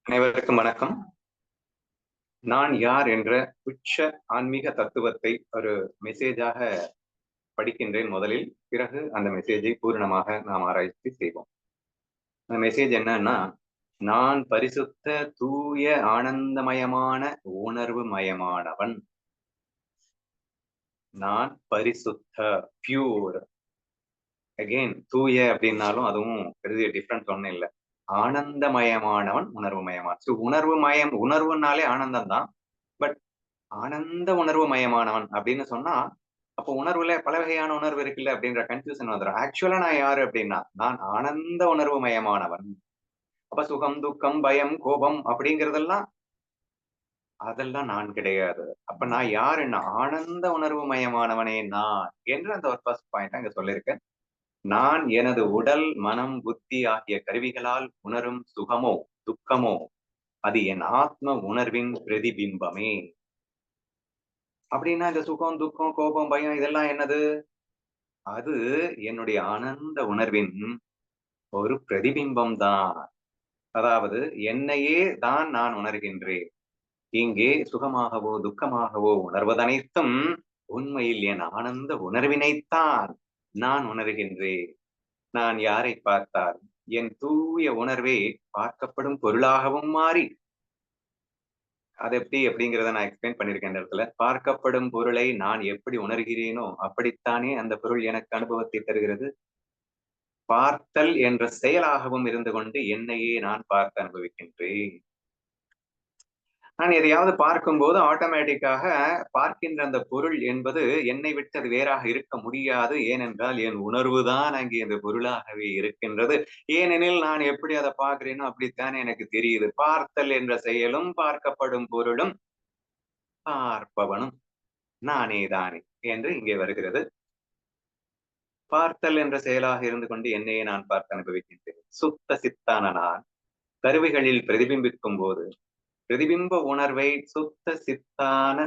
அனைவருக்கும் வணக்கம். நான் யார் என்ற உச்ச ஆன்மீக தத்துவத்தை ஒரு மெசேஜாக படிக்கின்றேன் முதலில். பிறகு அந்த மெசேஜை பூரணமாக நாம் ஆராய்ச்சி செய்வோம். அந்த மெசேஜ் என்னன்னா, நான் பரிசுத்த தூய ஆனந்தமயமான உணர்வு மயமானவன். நான் பரிசுத்த பியூர். அகெயின் தூய அப்படின்னாலும் அதுவும் பெரிய டிஃப்ரெண்ட் ஒன்றும் இல்லை. ஆனந்தமயமானவன், உணர்வு மயமான. உணர்வு மயம், உணர்வுனாலே ஆனந்தம் தான். பட் ஆனந்த உணர்வு மயமானவன் அப்படின்னு சொன்னா, அப்போ உணர்வுல பல வகையான உணர்வு இருக்குல்ல அப்படின்ற கன்ஃபியூஷன் வந்துடும். ஆக்சுவலா நான் யாரு அப்படின்னா, நான் ஆனந்த உணர்வு மயமானவன். அப்ப சுகம், துக்கம், பயம், கோபம் அப்படிங்கறதெல்லாம் அதெல்லாம் நான் கிடையாது. அப்ப நான் யாருன்னா ஆனந்த உணர்வு மயமானவனே நான் என்று அந்த ஒரு ஃபர்ஸ்ட் பாயிண்ட் அங்க சொல்லியிருக்கேன். நான் எனது உடல், மனம், புத்தி ஆகிய கருவிகளால் உணரும் சுகமோ துக்கமோ அது என் ஆத்ம உணர்வின் பிரதிபிம்பமே. அப்படின்னா இந்த சுகம், துக்கம், கோபம், பயம் இதெல்லாம் என்னது? அது என்னுடைய ஆனந்த உணர்வின் ஒரு பிரதிபிம்பம் தான். அதாவது என்னையே தான் நான் உணர்கின்றேன். இங்கே சுகமாகவோ துக்கமாகவோ உணர்வதனைத்தும் உண்மையில் என் ஆனந்த உணர்வினைத்தான் நான் உணர்கின்றேன். நான் யாரை பார்த்தால் என் தூய உணர்வே பார்க்கப்படும் பொருளாகவும் மாறி, அது எப்படி அப்படிங்கிறத நான் எக்ஸ்பிளைன் பண்ணிருக்கேன் இந்த இடத்துல. பார்க்கப்படும் பொருளை நான் எப்படி உணர்கிறேனோ அப்படித்தானே அந்த பொருள் எனக்கு அனுபவத்தை தருகிறது. பார்த்தல் என்ற செயலாகவும் இருந்து கொண்டு என்னையே நான் பார்த்து அனுபவிக்கின்றேன். நான் எதையாவது பார்க்கும்போது ஆட்டோமேட்டிக்காக பார்க்கின்ற அந்த பொருள் என்பது என்னை விட்டு அது வேறாக இருக்க முடியாது. ஏனென்றால் என் உணர்வுதான் அங்கே அந்த பொருளாகவே இருக்கின்றது. ஏனெனில் நான் எப்படி அதை பார்க்கிறேனோ அப்படித்தானே எனக்கு தெரியுது. பார்த்தல் என்ற செயலும் பார்க்கப்படும் பொருளும் பார்ப்பவனும் நானே தானே என்று இங்கே வருகிறது. பார்த்தல் என்ற செயலாக இருந்து கொண்டு என்னையே நான் பார்த்து அனுபவிக்கின்றேன். சுத்த சித்தான நான் கருவிகளில் பிரதிபிம்பிக்கும் போது பிரதிபிம்ப உணர்வை சுத்த சித்தான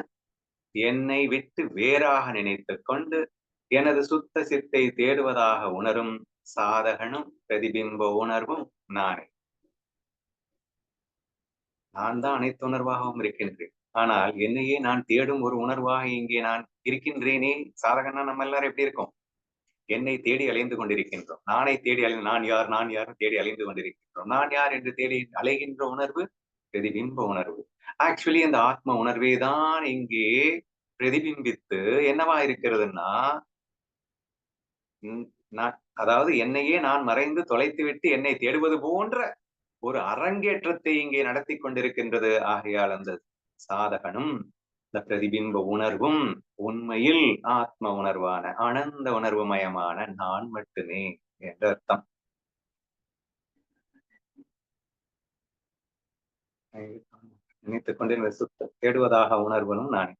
என்னை விட்டு வேறாக நினைத்துக் கொண்டு எனது சுத்த சித்தை தேடுவதாக உணரும் சாதகனும் பிரதிபிம்ப உணர்வும் நானே. நான் தான் அனைத்து உணர்வாகவும் இருக்கின்றேன். ஆனால் என்னையே நான் தேடும் ஒரு உணர்வாக இங்கே நான் இருக்கின்றேனே. சாதகனா நம்ம எல்லாரும் எப்படி இருக்கோம்? என்னை தேடி அலைந்து கொண்டிருக்கின்றோம். நானை தேடி நான் யார் நான் யார் தேடி அலைந்து கொண்டிருக்கின்றோம். நான் யார் என்று தேடி அலைகின்ற உணர்வு பிரதிபிம்ப உணர்வு. ஆக்சுவலி அந்த ஆத்ம உணர்வே தான் இங்கே பிரதிபிம்பித்து என்னவா இருக்கிறதுன்னா, நான் அதாவது என்னையே நான் மறைந்து தொலைத்து விட்டு என்னை தேடுவது போன்ற ஒரு அரங்கேற்றத்தை இங்கே நடத்தி கொண்டிருக்கின்றது. ஆகையால் அந்த சாதகனும் இந்த பிரதிபிம்ப உணர்வும் உண்மையில் ஆத்ம உணர்வான ஆனந்த உணர்வு மயமான நான் மட்டுமே என்ற அர்த்தம். நினைத்துக் கொண்டு சுத்த தேடுவதாக உணர்வனும் நான்.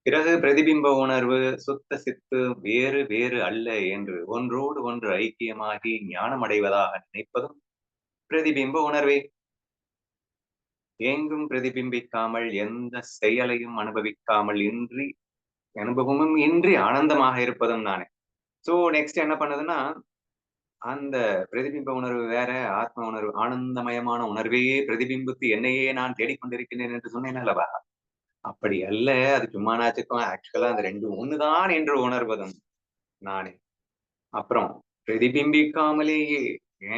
பிறகு பிரதிபிம்ப உணர்வு சுத்த சித்து வேறு வேறு அல்ல என்று ஒன்றோடு ஒன்று ஐக்கியமாகி ஞானம் அடைவதாக நினைப்பதும் பிரதிபிம்ப உணர்வே. எங்கும் பிரதிபிம்பிக்காமல் எந்த செயலையும் அனுபவிக்காமல் இன்றி அனுபவமும் இன்றி ஆனந்தமாக இருப்பதும் நானே. சோ நெக்ஸ்ட் என்ன பண்ணுதுன்னா, அந்த பிரதிபிம்ப உணர்வு வேற, ஆத்ம உணர்வு ஆனந்தமயமான உணர்வையே பிரதிபிம்பித்து என்னையே நான் தேடிக்கொண்டிருக்கிறேன் என்று சொன்னேன் அல்லவா? அப்படி அல்ல. அது சும்மா நாச்சுக்கும் ஆக்சுவலா அந்த ரெண்டு ஒண்ணுதான் என்று உணர்வதும் நானே. அப்புறம் பிரதிபிம்பிக்காமலேயே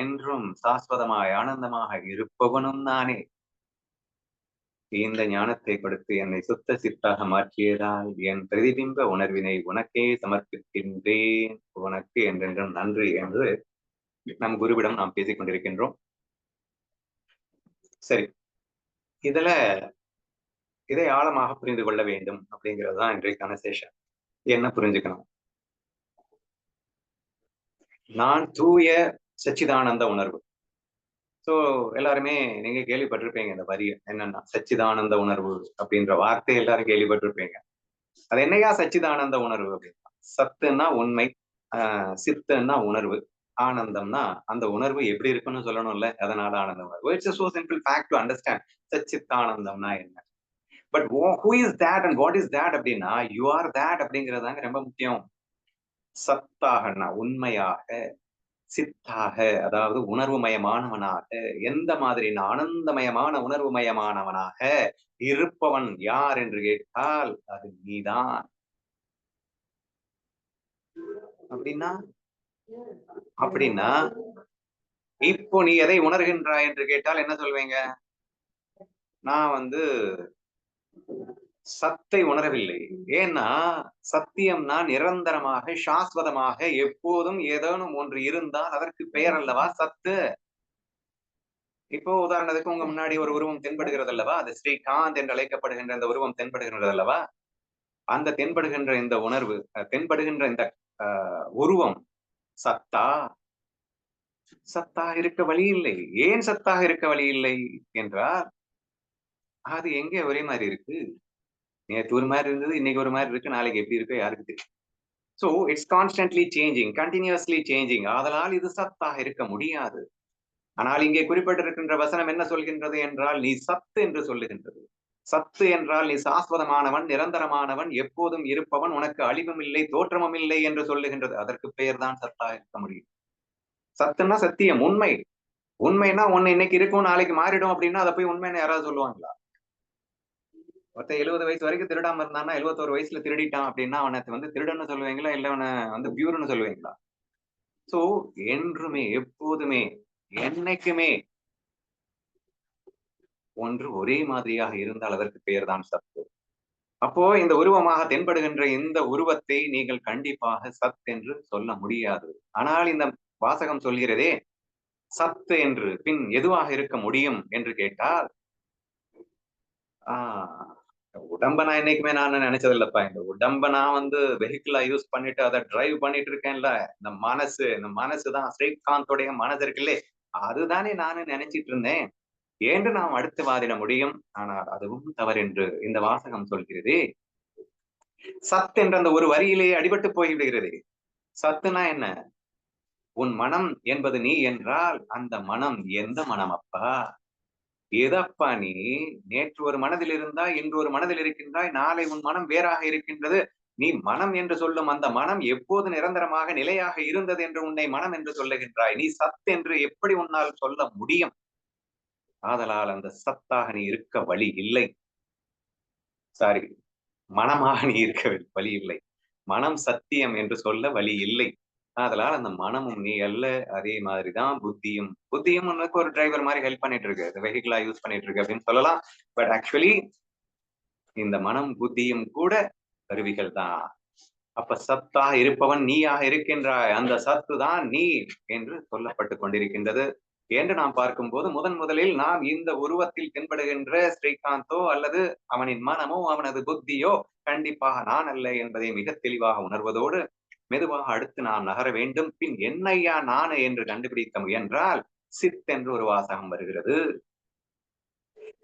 என்றும் சாஸ்வதமாய் ஆனந்தமாக இருப்பவனும் நானே. இந்த ஞானத்தை கொடுத்து என்னை சுத்த சித்தாக மாற்றியதால் என் பிரதிபிம்ப உணர்வினை உனக்கே சமர்ப்பிக்கின்றேன். உனக்கு என்றென்றும் நன்றி என்று நம் குருவிடம் நாம் பேசிக் கொண்டிருக்கின்றோம். சரி, இதுல இதை ஆழமாக புரிந்து கொள்ள வேண்டும் அப்படிங்கிறது தான் இன்றைக்கான சேஷன். என்ன புரிஞ்சுக்கணும்? நான் தூய சச்சிதானந்த உணர்வு. சோ எல்லாருமே நீங்க கேள்விப்பட்டிருப்பீங்க இந்த வரி என்னன்னா, சச்சிதானந்த உணர்வு அப்படின்ற வார்த்தை எல்லாரும் கேள்விப்பட்டிருப்பீங்க. அது என்னையா சச்சிதானந்த உணர்வு அப்படின்னா, சத்துன்னா உண்மை, சித்துன்னா உணர்வு, ஆனந்தம்னா அந்த உணர்வு எப்படி இருக்குன்னு சொல்லணும்ல, அதனால ஆனந்த உணர்வு. It's so simple fact to understand. சச்சித்தானந்தம்னா என்ன? But who is that and what is that அப்படின்னா, யூ ஆர் தேட் அப்படிங்கிறதாங்க ரொம்ப முக்கியம். சத்தாகனா உண்மையாக, சித்தாக, அதாவது உணர்வுமயமானவனாக, எந்த மாதிரி ஆனந்தமயமான உணர்வுமயமானவனாக இருப்பவன் யார் என்று கேட்டால் அது நீதான். அப்படின்னா அப்படின்னா இப்போ நீ எதை உணர்கின்றாய் என்று கேட்டால் என்ன சொல்வீங்க? நான் சத்தை உணரவில்லை. ஏன்னா சத்தியம்னா நிரந்தரமாக, சாஸ்வதமாக எப்போதும் ஏதேனும் ஒன்று இருந்தால் அதற்கு பெயர் அல்லவா சத்து. இப்போ உதாரணத்துக்கு உங்க முன்னாடி ஒரு உருவம் தென்படுகிறது அல்லவா? அது ஸ்ரீகாந்த் என்று அழைக்கப்படுகின்ற இந்த உருவம் தென்படுகின்றது அல்லவா? அந்த தென்படுகின்ற இந்த உணர்வு, தென்படுகின்ற இந்த உருவம் சத்தா? சத்தாக இருக்க வழி இல்லை. ஏன் சத்தாக இருக்க வழி இல்லை என்றால், அது எங்கே ஒரே மாதிரி இருக்கு? நேத்து ஒரு மாதிரி இருந்தது, இன்னைக்கு ஒரு மாதிரி இருக்கு, நாளைக்கு எப்படி இருக்கோ யாருக்கு தெரியும்? So it's constantly changing, continuously changing. ஆதலால் இது சத்தாக இருக்க முடியாது. ஆனால் இங்கே குறிப்பிட்டிருக்கின்ற வசனம் என்ன சொல்கின்றது என்றால், நீ சத்து என்று சொல்லுகின்றது. சத்து என்றால் நீ சாஸ்வதமானவன், நிரந்தரமானவன், எப்போதும் இருப்பவன், உனக்கு அழிவும் இல்லை, தோற்றமும் இல்லை என்று சொல்லுகின்றது. அதற்கு பெயர் தான் சத்தாக இருக்க முடியும். சத்துன்னா சத்தியம், உண்மை. உண்மைன்னா ஒண்ணு இன்னைக்கு இருக்கும், நாளைக்கு மாறிடும் அப்படின்னா அதை போய் உண்மைன்னு யாராவது சொல்லுவாங்களா? ஒருத்தன் 70 வயசு வரைக்கும் திருடாம இருந்தான்னா 71 வயசுல திருடிட்டான் அப்படின்னா அவனை திருடன்னு சொல்லுவீங்களா, இல்ல அவனை பியூர்னு சொல்லுவீங்களா? சோ என்றுமே, எப்போதுமே, என்னைக்குமே ஒன்று ஒரே மாதிரியாக இருந்தால் அதற்கு பெயர் தான் சத்து. அப்போ இந்த உருவமாக தென்படுகின்ற இந்த உருவத்தை நீங்கள் கண்டிப்பாக சத் என்று சொல்ல முடியாது. ஆனால் இந்த வாசகம் சொல்கிறதே சத்து என்று, பின் எதுவாக இருக்க முடியும் என்று கேட்டால், ஆஹ் உடம்ப நான் என்னைக்குமே நான் நினைச்சது இல்லப்பா. இந்த உடம்ப நான் வெஹிக்கிளா யூஸ் பண்ணிட்டு அதை டிரைவ் பண்ணிட்டு இருக்கேன்ல, இந்த மனசுதான் ஸ்ரீகாந்தோடைய மனசு இருக்குல்லே, அதுதானே நானும் நினைச்சிட்டு இருந்தேன் என்று நாம் அடுத்து வாதிட முடியும். ஆனால் அதுவும் தவறென்று இந்த வாசகம் சொல்கிறது. சத் என்ற அந்த ஒரு வரியிலேயே அடிபட்டு போய்விடுகிறது. சத்துனா என்ன? உன் மனம் என்பது நீ என்றால் அந்த மனம் எந்த மனம் அப்பா? எதப்பா நீ? நேற்று ஒரு மனதில் இருந்தாய், இன்று ஒரு மனதில் இருக்கின்றாய், நாளை உன் மனம் வேறாக இருக்கின்றது. நீ மனம் என்று சொல்லும் அந்த மனம் எப்போது நிரந்தரமாக நிலையாக இருந்தது என்று உன்னை மனம் என்று சொல்லுகின்றாய். நீ சத் என்று எப்படி உன்னால் சொல்ல முடியும்? ஆதலால் அந்த சத்தாக நீ இருக்க வழி இல்லை. சாரி, மனமாக நீ இருக்க வழி இல்லை. மனம் சத்தியம் என்று சொல்ல வழி இல்லை. அதனால அந்த மனமும் நீ அல்ல. அதே மாதிரிதான் புத்தியும். புத்தியும் உனக்கு ஒரு டிரைவர் மாதிரி ஹெல்ப் பண்ணிட்டு இருக்கு, வெஹிக்கிளா யூஸ் பண்ணிட்டு இருக்கு அப்படின்னு சொல்லலாம். பட் ஆக்சுவலி இந்த மனம் புத்தியும் கூட கருவிகள் தான். அப்ப சத்தாக இருப்பவன் நீயாக இருக்கின்றாய். அந்த சத்து தான் நீ என்று சொல்லப்பட்டு கொண்டிருக்கின்றது என்று நாம் பார்க்கும்போது, முதலில் நாம் இந்த உருவத்தில் தென்படுகின்ற ஸ்ரீகாந்தோ அல்லது அவனின் மனமோ அவனது புத்தியோ கண்டிப்பாக நான் அல்ல என்பதை மிக தெளிவாக உணர்வதோடு மெதுவாக அடுத்து நாம் நகர வேண்டும். பின் என்னையா நானு என்று கண்டுபிடிக்க முயன்றால் சித் என்று ஒரு வாசகம் வருகிறது.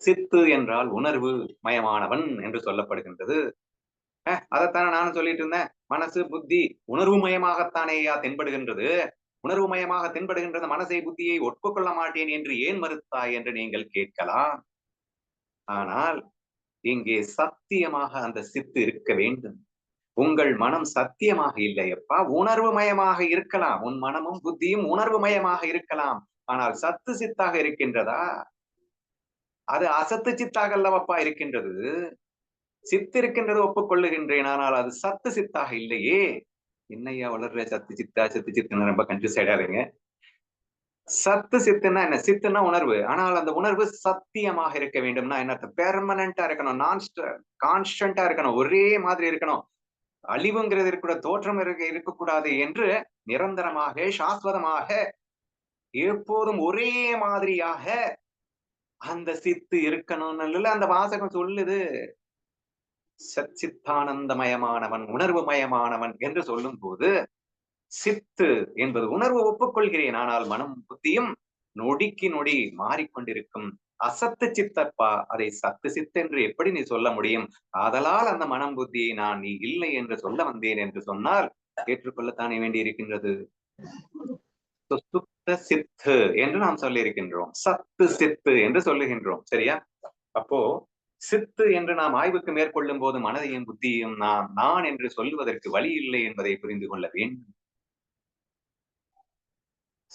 சித்து என்றால் உணர்வு மயமானவன் என்று சொல்லப்படுகின்றது. அதைத்தானே நானும் சொல்லிட்டு இருந்தேன். மனசு புத்தி உணர்வு மயமாகத்தானேயா தென்படுகின்றது. உணர்வு மயமாக தென்படுகின்றது மனசை புத்தியை ஒப்புக்கொள்ள மாட்டேன் என்று ஏன் மறுத்தாய் என்று நீங்கள் கேட்கலாம். ஆனால் இங்கே சத்தியமாக அந்த சித்து இருக்க வேண்டும். உங்கள் மனம் சத்தியமாக இல்லையப்பா, உணர்வு மயமாக இருக்கலாம். உன் மனமும் புத்தியும் உணர்வு மயமாக இருக்கலாம். ஆனால் சத்து சித்தாக இருக்கின்றதா? அது அசத்து சித்தாக அல்லவப்பா இருக்கின்றது. சித்து இருக்கின்றது ஒப்புக்கொள்ளுகின்றேன், ஆனால் அது சத்து சித்தாக இல்லையே. என்னையா வளர்ற சத்து சித்தா சித்து சித்துன்னு ரொம்ப கன்ஃபியூஸ் ஆயிடாதீங்க. சத்து சித்துன்னா என்ன? சித்துன்னா உணர்வு. ஆனால் அந்த உணர்வு சத்தியமாக இருக்க வேண்டும்னா என்ன? பெர்மனண்டா இருக்கணும், கான்ஸ்டன்டா இருக்கணும், ஒரே மாதிரி இருக்கணும். அழிவுங்கிறது இருக்க, தோற்றம் இருக்கக்கூடாது என்று நிரந்தரமாக, சாஸ்வதமாக, எப்போதும் ஒரே மாதிரியாக அந்த சித்து இருக்கணும்னு அந்த வாசகம் சொல்லுது. சச்சித்தானந்தமயமானவன், உணர்வு மயமானவன் என்று சொல்லும் போது சித்து என்பது உணர்வு ஒப்புக்கொள்கிறேன். ஆனால் மனம் புத்தியும் நொடிக்கு நொடி மாறிக்கொண்டிருக்கும் அசத்து சித்தப்பா. அதை சத்து சித்து என்று எப்படி நீ சொல்ல முடியும்? ஆதலால் அந்த மனம் புத்தியை நான் நீ இல்லை என்று சொல்ல வந்தேன் என்று சொன்னால் ஏற்றுக்கொள்ளத்தானே வேண்டி இருக்கின்றது. சுத்த சித்து என்று நாம் சொல்லி இருக்கின்றோம், சத்து சித்து என்று சொல்லுகின்றோம். சரியா? அப்போ சித்து என்று நாம் ஆய்வுக்கு மேற்கொள்ளும் போது மனதையும் புத்தியையும் நான் என்று சொல்லுவதற்கு வழி இல்லை என்பதை புரிந்து கொள்ள வேண்டும்.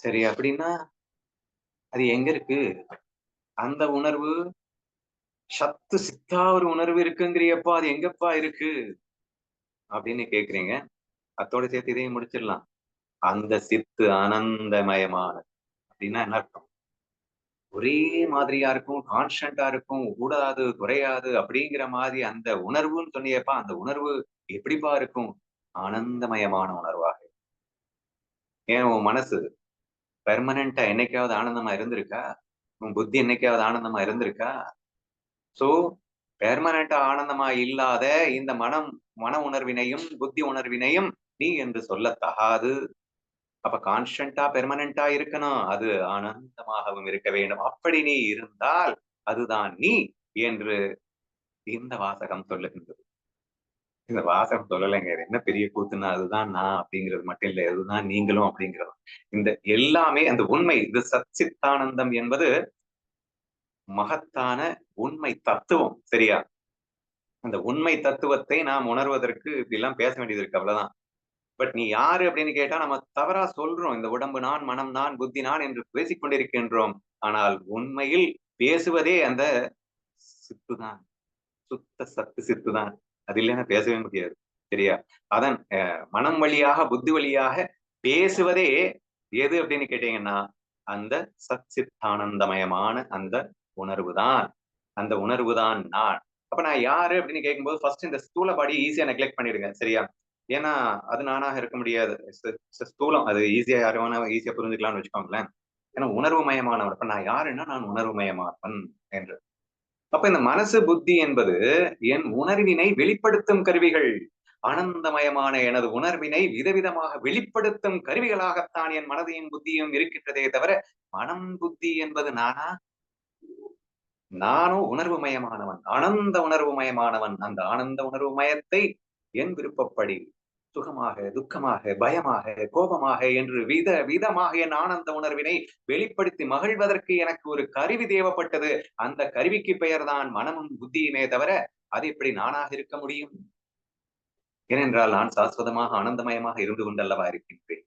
சரி, அப்படின்னா அது எங்க இருக்கு? அந்த உணர்வு சத்து சித்தா ஒரு உணர்வு இருக்குங்கிறியப்பா, அது எங்கப்பா இருக்கு? அப்படின்னு கேக்குறீங்க. அத்தோட சேர்த்து இதையும் முடிச்சிடலாம். அந்த சித்து ஆனந்தமயமானது. அப்படின்னா என்ன அர்த்தம்? ஒரே மாதிரியா இருக்கும், கான்ஸ்டன்டா இருக்கும், கூடாது, குறையாது அப்படிங்கிற மாதிரி அந்த உணர்வுன்னு சொன்னியேப்பா, அந்த உணர்வு எப்படிப்பா இருக்கும்? ஆனந்தமயமான உணர்வா. ஏன் உன் மனசு பெர்மனன்ட்டா என்னைக்காவது ஆனந்தமா இருந்திருக்கா? உன் புத்தி என்னைக்காவது ஆனந்தமா இருந்திருக்கா? சோ, பெர்மனன்ட்டா ஆனந்தமா இல்லாத இந்த மன உணர்வினையும், புத்தி உணர்வினையும் நீ என்று சொல்லத் தகாது. அப்ப கான்ஸ்டன்டா, பெர்மனன்ட்டா இருக்கணும். அது ஆனந்தமாகவும் இருக்க வேண்டும். அப்படி நீ இருந்தால், அதுதான் நீ என்று இந்த வாசகம் சொல்லுகின்றது. இந்த வாசகம் சொல்லலைங்க. இது என்ன பெரிய கூத்துன்னா, அதுதான் நான் அப்படிங்கிறது மட்டும் இல்ல. அதுதான் நீங்களும் அப்படிங்கிறது. இந்த எல்லாமே அந்த உண்மை, இது சச்சித்தானந்தம் என்பது மகத்தான உண்மை தத்துவம். சரியா? அந்த உண்மை தத்துவத்தை நாம் உணர்வதற்கு இப்படிலாம் பேச வேண்டியது இருக்கு. அவ்வளவுதான். பட் நீ யாரு அப்படின்னு கேட்டா நம்ம தவறா சொல்றோம். இந்த உடம்பு நான், மனம் நான், புத்தி நான் என்று பேசிக் கொண்டிருக்கின்றோம். ஆனால் உண்மையில் பேசுவதே அந்த சித்துதான். சுத்த சத்து சித்துதான். அது இல்லைன்னா பேசவே முடியாது. சரியா? அதன் மனம் வழியாக, புத்தி வழியாக பேசுவதே எது அப்படின்னு கேட்டீங்கன்னா, அந்த சச்சித்தானந்தமயமான அந்த உணர்வுதான். அந்த உணர்வுதான் நான். அப்ப நான் யாரு அப்படின்னு கேட்கும்போது ஃபர்ஸ்ட் இந்த ஸ்தூல பாடி ஈஸியா நெக்லெக்ட் பண்ணிடுங்க. சரியா? ஏன்னா அது நானாக இருக்க முடியாது. ஸ்தூலம் அது ஈஸியா யாரு வேணா ஈஸியா புரிஞ்சுக்கலாம்னு வச்சுக்கோங்களேன். ஏன்னா உணர்வு மயமானவன். அப்ப நான் யாருன்னா நான் உணர்வு மயமானவன் என்று. அப்ப இந்த மனசு புத்தி என்பது என் உணர்வினை வெளிப்படுத்தும் கருவிகள். ஆனந்தமயமான எனது உணர்வினை விதவிதமாக வெளிப்படுத்தும் கருவிகளாகத்தான் என் மனதையும் புத்தியும் இருக்கின்றதே தவிர மனம் புத்தி என்பது நானா? நானும் உணர்வு மயமானவன், ஆனந்த உணர்வு மயமானவன். அந்த ஆனந்த உணர்வு மயத்தை என் விருப்பப்படி சுகமாக, துக்கமாக, பயமாக, கோபமாக என்று விதமாக என் ஆனந்த உணர்வினை வெளிப்படுத்தி மகிழ்வதற்கு எனக்கு ஒரு கருவி தேவைப்பட்டது. அந்த கருவிக்கு பெயர்தான் மனமும் புத்தியுமே தவிர அது எப்படி நானாக இருக்க முடியும்? ஏனென்றால் நான் சாஸ்வதமாக ஆனந்தமயமாக இருந்து கொண்டல்லவா இருக்கின்றேன்.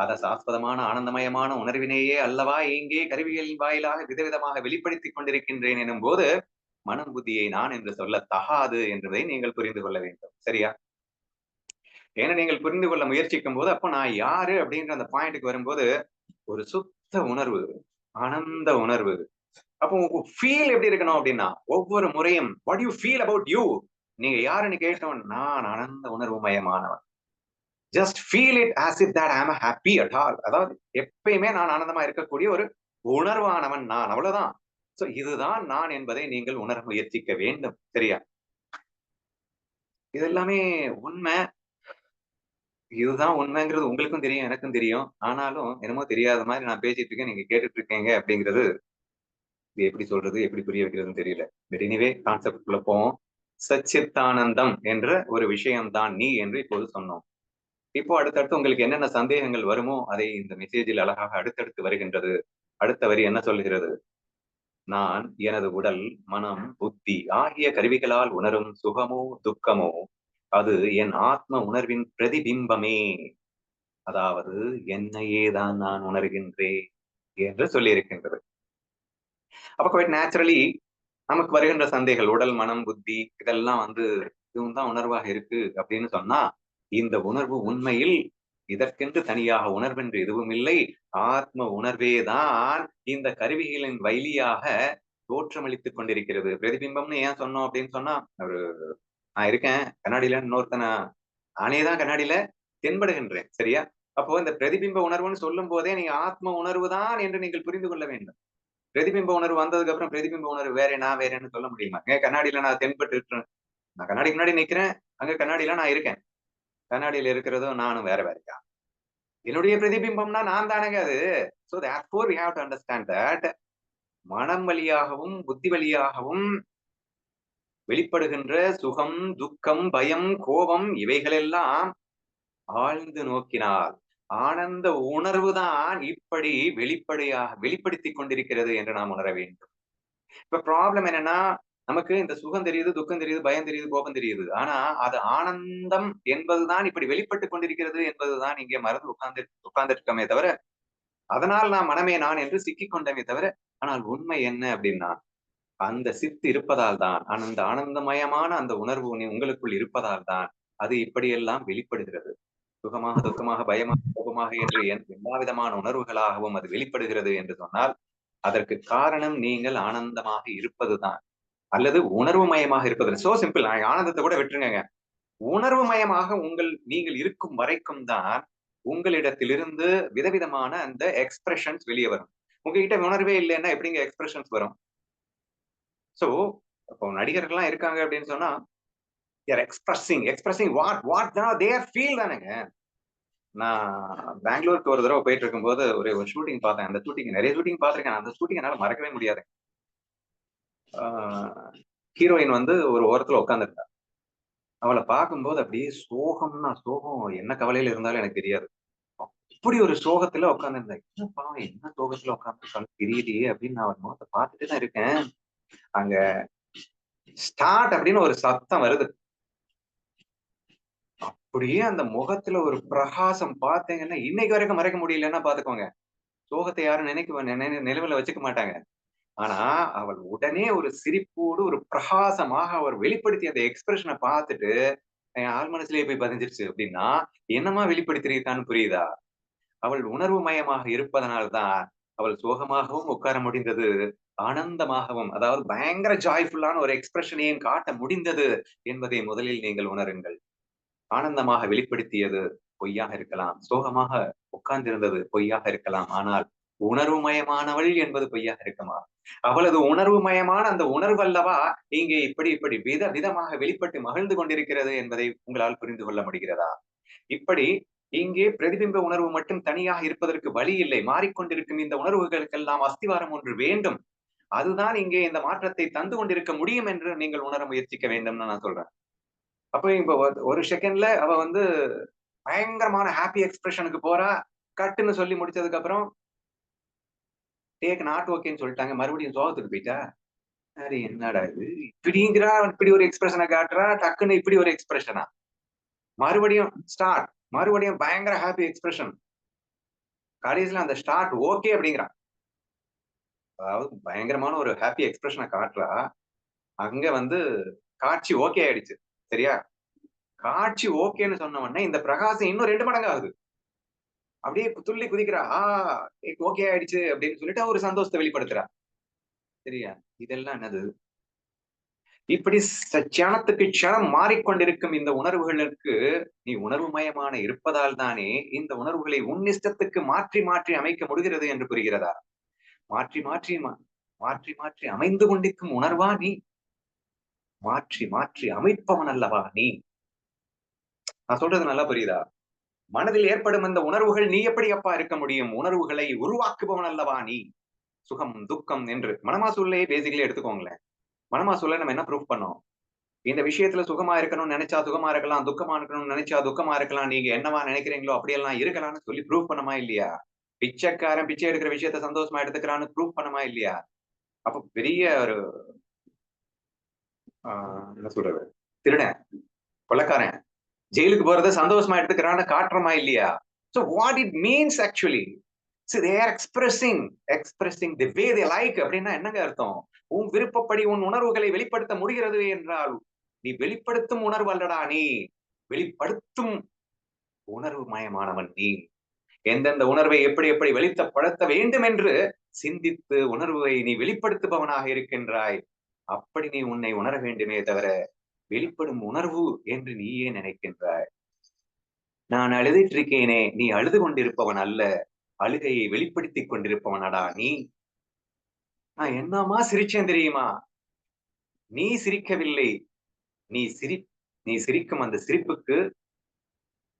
அத சாஸ்வதமான ஆனந்தமயமான உணர்வினையே அல்லவா இங்கே கருவிகளின் வாயிலாக விதவிதமாக வெளிப்படுத்திக் கொண்டிருக்கின்றேன் எனும் போது மனம் புத்தியை நான் என்று சொல்ல தகாது என்பதை நீங்கள் புரிந்து கொள்ள வேண்டும். சரியா? ஏன்னா நீங்கள் புரிந்து கொள்ள முயற்சிக்கும் போது அப்ப நான் யாரு அப்படின்ற அந்த பாயிண்ட்க்கு வரும்போது ஒரு சுத்த உணர்வு, ஆனந்த உணர்வு. அப்போ உங்க ஃபீல் எப்படி இருக்கணும் அப்படின்னா ஒவ்வொரு முறையும் what you feel about you, நீங்க யாருன்னு கேட்டவன் நான் ஆனந்த உணர்வு மயமானவன். Just feel it as if that I am happy at all. அதாவது எப்பயுமே நான் ஆனந்தமா இருக்கக்கூடிய ஒரு உணர்வானவன் நான். அவ்வளவுதான். சோ இதுதான் நான் என்பதை நீங்கள் உணர முயற்சிக்க வேண்டும். சரியா? இது எல்லாமே உண்மை. இதுதான் உண்மைங்கிறது உங்களுக்கும் தெரியும், எனக்கும் தெரியும். ஆனாலும் என்னமோ தெரியாத மாதிரி நான் பேசிட்டு இருக்கேன். நீங்க கேட்டுட்டு இருக்கீங்க அப்படிங்கிறது இது எப்படி சொல்றது, எப்படி புரிய வைக்கிறதுன்னு தெரியல. பட் எனிவே கான்செப்ட் குள்ள போவோம். சச்சித்தானந்தம் என்ற ஒரு விஷயம் தான் நீ என்று இப்போது சொன்னோம். இப்போ அடுத்தடுத்து உங்களுக்கு என்னென்ன சந்தேகங்கள் வருமோ அதை இந்த மெசேஜில் அழகாக அடுத்தடுத்து வருகின்றது. அடுத்த வரி என்ன சொல்கிறது? நான் எனது உடல், மனம், புத்தி ஆகிய கருவிகளால் உணரும் சுகமோ, துக்கமோ அது என் ஆத்ம உணர்வின் பிரதிபிம்பமே. அதாவது என்னையே தான் நான் உணர்கின்றேன் என்று சொல்லியிருக்கின்றது. அப்ப குவைட் நேச்சுரலி நமக்கு வருகின்ற சந்தைகள் உடல், மனம், புத்தி இதெல்லாம் இதுவும் தான் உணர்வாக இருக்கு அப்படின்னு சொன்னா இந்த உணர்வு உண்மையில் இதற்கென்று தனியாக உணர்வென்று எதுவும் இல்லை. ஆத்ம உணர்வே தான் இந்த கருவிகளின் வழியாக தோற்றமளித்துக் கொண்டிருக்கிறது. பிரதிபிம்பம்னு ஏன் சொன்னோம் அப்படின்னு சொன்னா ஒரு நான் இருக்கேன் கண்ணாடியில இன்னொருத்தனை நானே தான் கண்ணாடியில தென்படுகின்றேன். சரியா? அப்போ இந்த பிரதிபிம்ப உணர்வுன்னு சொல்லும் போதே நீங்க ஆத்ம உணர்வு தான் என்று நீங்கள் புரிந்து கொள்ள வேண்டும். பிரதிபிம்ப உணர்வு வந்ததுக்கு அப்புறம் பிரதிபிம்ப உணர்வு வேற நான் வேறேன்னு சொல்ல முடியுமா? ஏன் கண்ணாடியில நான் தென்பட்டு இருக்கிறேன். நான் கண்ணாடிக்கு முன்னாடி நிக்கிறேன். அங்க கண்ணாடியில நான் இருக்கேன். கண்ணாடியில இருக்கிறதும் நானும் வேற வேறயா? என்னுடைய பிரதிபிம்பம்னா நான் தானேங்க அது. So therefore we have to understand that மனம் வழியாகவும், புத்தி வழியாகவும் வெளிப்படுகின்ற சுகம், துக்கம், பயம், கோபம் இவைகளெல்லாம் ஆழ்ந்து நோக்கினால் ஆனந்த உணர்வுதான் இப்படி வெளிப்படுத்திக் கொண்டிருக்கிறது என்று நாம் உணர வேண்டும். இப்ப ப்ராப்ளம் என்னன்னா நமக்கு இந்த சுகம் தெரியுது, துக்கம் தெரியுது, பயம் தெரியுது, கோபம் தெரியுது. ஆனா அது ஆனந்தம் என்பதுதான் இப்படி வெளிப்பட்டுக் கொண்டிருக்கிறது என்பதுதான் இங்கே மறந்து உட்கார்ந்துட்டு இருக்கோமே தவிர அதனால் நான் மனமே நான் என்று சிக்கிக் கொண்டமே தவிர, ஆனால் உண்மை என்ன அப்படின்னா, அந்த சித்து இருப்பதால் தான், அந்த ஆனந்தமயமான அந்த உணர்வு உங்களுக்குள் இருப்பதால் தான் அது இப்படியெல்லாம் வெளிப்படுகிறது. சுகமாக, துக்கமாக, பயமாக, கோபமாக என்று எல்லா விதமான உணர்வுகளாகவும் அது வெளிப்படுகிறது என்று சொன்னால், அதற்கு காரணம் நீங்கள் ஆனந்தமாக இருப்பதுதான். அல்லது உணர்வு மயமாக இருப்பது. So simple. ஆனந்தத்தை கூட விட்டுருங்க. உணர்வு மயமாக நீங்கள் இருக்கும் வரைக்கும் தான் உங்களிடத்திலிருந்து விதவிதமான அந்த எக்ஸ்பிரஷன்ஸ் வெளியே வரும். உங்ககிட்ட உணர்வே இல்லைன்னா எப்படிங்க எக்ஸ்பிரஷன்ஸ் வரும்? சோ இப்போ நடிகர்கள்லாம் இருக்காங்க அப்படின்னு சொன்னா expressing expressing what their feel தானேங்க. நான் பெங்களூருக்கு ஒரு தடவை போயிட்டு இருக்கும்போது ஒரு ஷூட்டிங் பார்த்தேன். அந்த ஷூட்டிங் நிறைய ஷூட்டிங் பார்த்திருக்கேன். அந்த ஷூட்டிங் என்னால மறக்கவே முடியாது. ஹீரோயின் வந்து ஒரு ஓரத்துல உட்கார்ந்துருந்தா. அவளை பார்க்கும்போது அப்படியே சோகம்னா சோகம், என்ன கவலையில இருந்தாலும் எனக்கு தெரியாது. அப்படி ஒரு சோகத்துல உட்கார்ந்திருந்தேன். என்ன பாவம், என்ன சோகத்துல உட்கார்ந்துருக்கான்னு தெரியலையே அப்படின்னு நான் அவள் முகத்தை பார்த்துட்டு தான் இருக்கேன். அங்க ஸ்டார்ட் அப்படின்னு ஒரு சத்தம் வருது. அப்படியே அந்த முகத்துல ஒரு பிரகாசம் பார்த்தீங்கன்னா இன்னைக்கு வரைக்கும் மறைக்க முடியலன்னா பாத்துக்கோங்க. சோகத்தை யாரும் நினைவுல வச்சுக்க மாட்டாங்க. ஆனா அவள் உடனே ஒரு சிரிப்போடு ஒரு பிரகாசமாக அவர் வெளிப்படுத்திய அந்த எக்ஸ்பிரஷனை பார்த்துட்டு என் ஆள் மனசுலயே போய் பதிஞ்சிருச்சு. அப்படின்னா என்னமா வெளிப்படுத்திருக்கான்னு புரியுதா? அவள் உணர்வு மயமாக இருப்பதனால்தான் அவள் சோகமாகவும் உட்கார முடிந்தது, ஆனந்தமாகவும், அதாவது பயங்கர ஜாய்ஃபுல்லான ஒரு எக்ஸ்பிரஷனையும் காட்ட முடிந்தது என்பதை முதலில் நீங்கள் உணருங்கள். ஆனந்தமாக வெளிப்படுத்தியது பொய்யாக இருக்கலாம், சோகமாக உட்கார்ந்திருந்தது பொய்யாக இருக்கலாம், ஆனால் உணர்வுமயமானவள் என்பது பொய்யாக இருக்குமா? அவளது உணர்வுமயமான அந்த உணர்வு அல்லவா இங்கே இப்படி இப்படி விதமாக வெளிப்பட்டு மகிழ்ந்து கொண்டிருக்கிறது என்பதை உங்களால் புரிந்து கொள்ள முடிகிறதா? இப்படி இங்கே பிரதிபிம்ப உணர்வு மட்டும் தனியாக இருப்பதற்கு வழி இல்லை. மாறிக்கொண்டிருக்கும் இந்த உணர்வுகளுக்கெல்லாம் அஸ்திவாரம் ஒன்று வேண்டும். அதுதான் இங்கே இந்த மாற்றத்தை தந்து கொண்டிருக்க முடியும் என்று நீங்கள் உணர முயற்சிக்க வேண்டும்னு நான் சொல்றேன். அப்ப இப்ப ஒரு செகண்ட்ல அவ வந்து பயங்கரமான ஹாப்பி எக்ஸ்பிரஷனுக்கு போறா. கட்டுன்னு சொல்லி முடிச்சதுக்கு அப்புறம் டேக் நாட் ஓகேன்னு சொல்லிட்டாங்க. மறுபடியும் சோகத்துக்கு போயிட்டா. அட என்னடா இது? இப்படிங்கிறா, இப்படி ஒரு எக்ஸ்பிரஷன காட்டுறா, டக்குன்னு இப்படி ஒரு எக்ஸ்பிரஷனா? மறுபடியும் ஸ்டார்ட். மறுபடியும் பயங்கர ஹாப்பி எக்ஸ்பிரஷன். கடைசியில அந்த ஸ்டார்ட் ஓகே அப்படிங்கிறான். அதாவது பயங்கரமான ஒரு ஹாப்பி எக்ஸ்பிரஷன காட்டுறா. அங்க வந்து காட்சி ஓகே ஆயிடுச்சு. சரியா? காட்சி ஓகேன்னு சொன்ன உடனே இந்த பிரகாசம் இன்னும் 2 மடங்கு ஆகுது. அப்படியே துள்ளி குதிக்கிறா. ஓகே ஆயிடுச்சு அப்படின்னு சொல்லிட்டு ஒரு சந்தோஷத்தை வெளிப்படுத்துறா. சரியா? இதெல்லாம் என்னது? இப்படி க்ஷணத்துக்கு க்ஷணம் மாறிக்கொண்டிருக்கும் இந்த உணர்வுகளுக்கு நீ உணர்வு மயமான இருப்பதால் தானே இந்த உணர்வுகளை உன் இஷ்டத்துக்கு மாற்றி மாற்றி அமைக்க முடிகிறது என்று புரிகிறதா? மாற்றி மாற்றி மாற்றி மாற்றி அமைந்து கொண்டிருக்கும் உணர்வா நீ? மாற்றி மாற்றி அமைப்பவன் அல்லவா நீ? நான் சொல்றது நல்லா புரியுதா? மனதில் ஏற்படும் அந்த உணர்வுகள் நீ எப்படி அப்பா இருக்க முடியும்? உணர்வுகளை உருவாக்குபவன் அல்லவா நீ? சுகம், துக்கம் என்று மனமாசூல்லையே பேசிக்கலி எடுத்துக்கோங்களேன். மனமாசூல்ல நம்ம என்ன ப்ரூஃப் பண்ணோம்? இந்த விஷயத்துல சுகமா இருக்கணும்னு நினைச்சா சுகமா இருக்கலாம், துக்கமா இருக்கணும்னு நினைச்சா துக்கமா இருக்கலாம். நீங்க என்னவா நினைக்கிறீங்களோ அப்படியெல்லாம் இருக்கலாம்னு சொல்லி ப்ரூவ் பண்ணமா இல்லையா? பிச்சைக்காரன் பிச்சை எடுக்கிற விஷயத்த சந்தோஷமா எடுத்துக்கிறான்னு ப்ரூவ் பண்ணமா இல்லையா? அப்ப பெரிய ஒரு என்ன சொல்றது? திருடன், கொலைக்காரன் ஜெயிலுக்கு போறத சந்தோஷமா எடுத்துக்கிறான்னு காட்டுறமா இல்லையா? So what it means actually? See, they are expressing the way they like அப்படின்னா என்னங்க அர்த்தம்? உன் விருப்பப்படி உன் உணர்வுகளை வெளிப்படுத்த முடிகிறது என்றால் நீ வெளிப்படுத்தும் உணர்வு அல்லடா நீ. வெளிப்படுத்தும் உணர்வு மயமானவன் நீ. எந்தெந்த உணர்வை எப்படி எப்படி வெளிப்படுத்த வேண்டும் என்று சிந்தித்து உணர்வை நீ வெளிப்படுத்துபவனாக இருக்கின்றாய். அப்படி நீ உன்னை உணர வேண்டுமே தவிர வெளிப்படும் உணர்வு என்று நீயே நினைக்கின்றாய். நான் அழுதுட்டு இருக்கேனே, நீ அழுது கொண்டிருப்பவன் அல்ல. அழுகையை வெளிப்படுத்திக் கொண்டிருப்பவனடா நீ. நான் என்னமா சிரிச்சேன் தெரியுமா? நீ சிரிக்கவில்லை. நீ சிரி நீ சிரிக்கும் அந்த சிரிப்புக்கு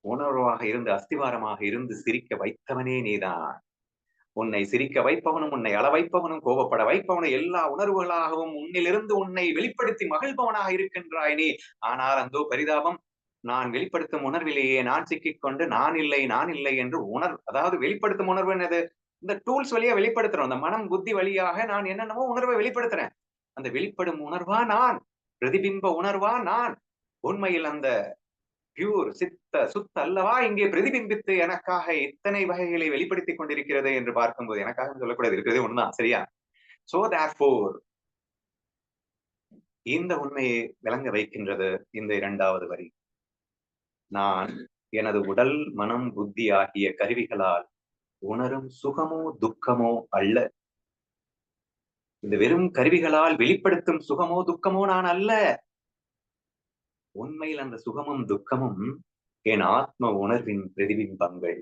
உணர்வாக இருந்து அஸ்திவாரமாக இருந்து சிரிக்க வைத்தவனே நீதான். உன்னை சிரிக்க வைப்பவனும், உன்னை அள வைப்பவனும், கோபப்பட வைப்பவனும் எல்லா உணர்வுகளாகவும் உன்னிலிருந்து உன்னை வெளிப்படுத்தி மகிழ்பவனாக இருக்கின்றாய் நீ. ஆனால் அந்தோ பரிதாபம், நான் வெளிப்படுத்தும் உணர்விலேயே நான் சிக்கிக்கொண்டு நான் இல்லை நான் இல்லை என்று அதாவது வெளிப்படுத்தும் உணர்வு என்னது? இந்த டூல்ஸ் வழியா வெளிப்படுத்துறோம். அந்த மனம் புத்தி வழியாக நான் என்னென்னமோ உணர்வை வெளிப்படுத்துறேன். அந்த வெளிப்படும் உணர்வா நான்? பிரதிபிம்ப உணர்வா நான்? உண்மையில் அந்த பியூர் சுத்த அல்லவா இங்கே பிரதிபிம்பித்து எனக்காக இத்தனை வகைகளை வெளிப்படுத்திக் கொண்டிருக்கிறது என்று பார்க்கும்போது, எனக்காக சொல்லக்கூடாது, இருக்கிறதே ஒண்ணுதான், சரியா? சோ தேர்ஃபோர் இந்த உண்மையை விளங்க வைக்கின்றது இந்த இரண்டாவது வரி. நான் எனது உடல் மனம் புத்தி ஆகிய கருவிகளால் உணரும் சுகமோ துக்கமோ அல்ல. இந்த வெறும் கருவிகளால் வெளிப்படுத்தும் சுகமோ துக்கமோ நான் அல்ல. உண்மையில் அந்த சுகமும் துக்கமும் என் ஆத்ம உணர்வின் பிரதிபிம்பங்கள்.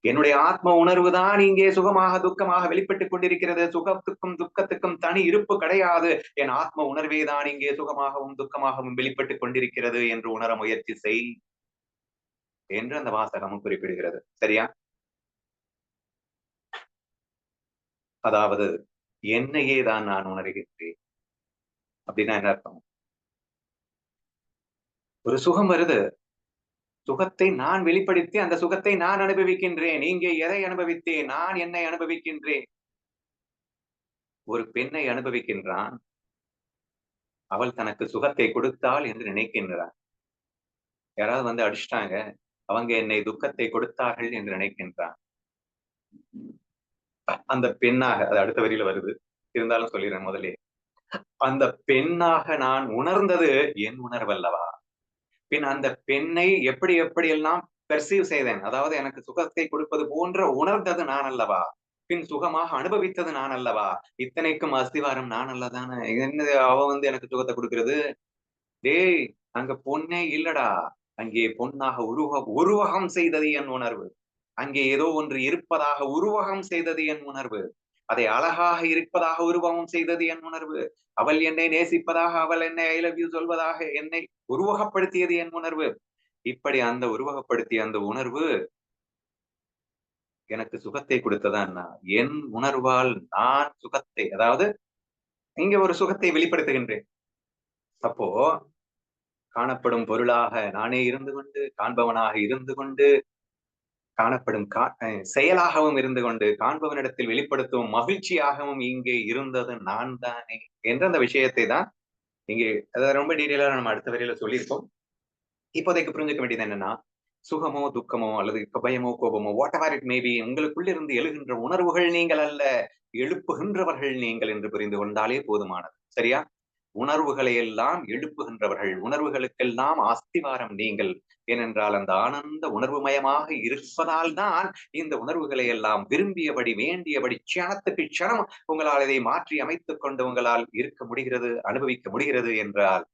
என்னுடைய ஆத்ம உணர்வு தான் இங்கே சுகமாக துக்கமாக வெளிப்பட்டுக் கொண்டிருக்கிறது. சுகத்துக்கும் துக்கத்துக்கும் தனி இருப்பு கிடையாது. என் ஆத்ம உணர்வே தான் இங்கே சுகமாகவும் துக்கமாகவும் வெளிப்பட்டுக் கொண்டிருக்கிறது என்று உணர முயற்சி செய் என்று அந்த வாசகமும் குறிப்பிடுகிறது. சரியா? அதாவது என்னையே தான் நான் உணர்கின்றேன் அப்படின்னா என்ன அர்த்தம்? ஒரு சுகம் வருது, சுகத்தை நான் வெளிப்படுத்தி அந்த சுகத்தை நான் அனுபவிக்கின்றேன். இங்கே எதை அனுபவித்தேன்? நான் என்னை அனுபவிக்கின்றேன். ஒரு பெண்ணை அனுபவிக்கின்றான், அவள் தனக்கு சுகத்தை கொடுத்தாள் என்று நினைக்கின்றான். யாராவது வந்து அடிச்சிட்டாங்க, அவங்க என்னை துக்கத்தை கொடுத்தார்கள் என்று நினைக்கின்றான். அந்த பெண்ணாக, அது அடுத்த வரியில வருது, இருந்தாலும் சொல்லிடுறேன் முதலே. அந்த பெண்ணாக நான் உணர்ந்தது என் உணர்வல்லவா? பின் அந்த பெண்ணை எப்படி எப்படியெல்லாம் பெர்சீவ் செய்தேன், அதாவது எனக்கு சுகத்தை கொடுப்பது போன்ற உணர்ந்தது நான் அல்லவா? பின் சுகமாக அனுபவித்தது நான் அல்லவா? இத்தனைக்கும் அஸ்திவாரம் நான் அல்லதானே. என்ன அவ வந்து எனக்கு சுகத்தை கொடுக்கிறது? டேய், அங்க பொண்ணே இல்லடா. அங்கே பொன்னாக உருவகம் செய்தது என் உணர்வு. அங்கே ஏதோ ஒன்று இருப்பதாக உருவகம் செய்தது என் உணர்வு. அதை அழகாக இருப்பதாக உருவகம் செய்தது என் உணர்வு. அவள் என்னை நேசிப்பதாக, அவள் என்னை ஐ லவ் யூ சொல்வதாக என்னை உருவகப்படுத்தியது என் உணர்வு. இப்படி அந்த உருவகப்படுத்திய அந்த உணர்வு எனக்கு சுகத்தை கொடுத்ததா? என் உணர்வால் நான் சுகத்தை, அதாவது இங்க ஒரு சுகத்தை வெளிப்படுத்துகின்றேன். அப்போ காணப்படும் பொருளாக நானே இருந்து கொண்டு, காண்பவனாக இருந்து கொண்டு, காணப்படும் செயலாகவும் இருந்து கொண்டு, காண்பவனிடத்தில் வெளிப்படுத்தும் மகிழ்ச்சியாகவும் இங்கே இருந்தது நான் தானே என்ற அந்த விஷயத்தை தான் இங்கே, அதாவது ரொம்ப டீட்டெயிலா நம்ம அடுத்த வரையில சொல்லியிருக்கோம். இப்போதைக்கு புரிஞ்சுக்க வேண்டியது என்னன்னா, சுகமோ துக்கமோ அல்லது பயமோ கோபமோ வாட் எவர் இட் மேபி, உங்களுக்குள்ளிருந்து எழுகின்ற உணர்வுகள் நீங்கள் அல்ல, எழுப்புகின்றவர்கள் நீங்கள் என்று புரிந்து கொண்டாலே போதுமானது. சரியா? உணர்வுகளை எல்லாம் எழுப்புகின்றவர்கள், உணர்வுகளுக்கெல்லாம் அஸ்திவாரம் நீங்கள். ஏனென்றால் அந்த ஆனந்த உணர்வுமயமாக இருப்பதால் தான் இந்த உணர்வுகளை எல்லாம் விரும்பியபடி வேண்டியபடி க்ஷணத்துக்கு க்ஷணம் உங்களால் இதை மாற்றி அமைத்துக் கொண்டு உங்களால் இருக்க முடிகிறது, அனுபவிக்க முடிகிறது என்றால்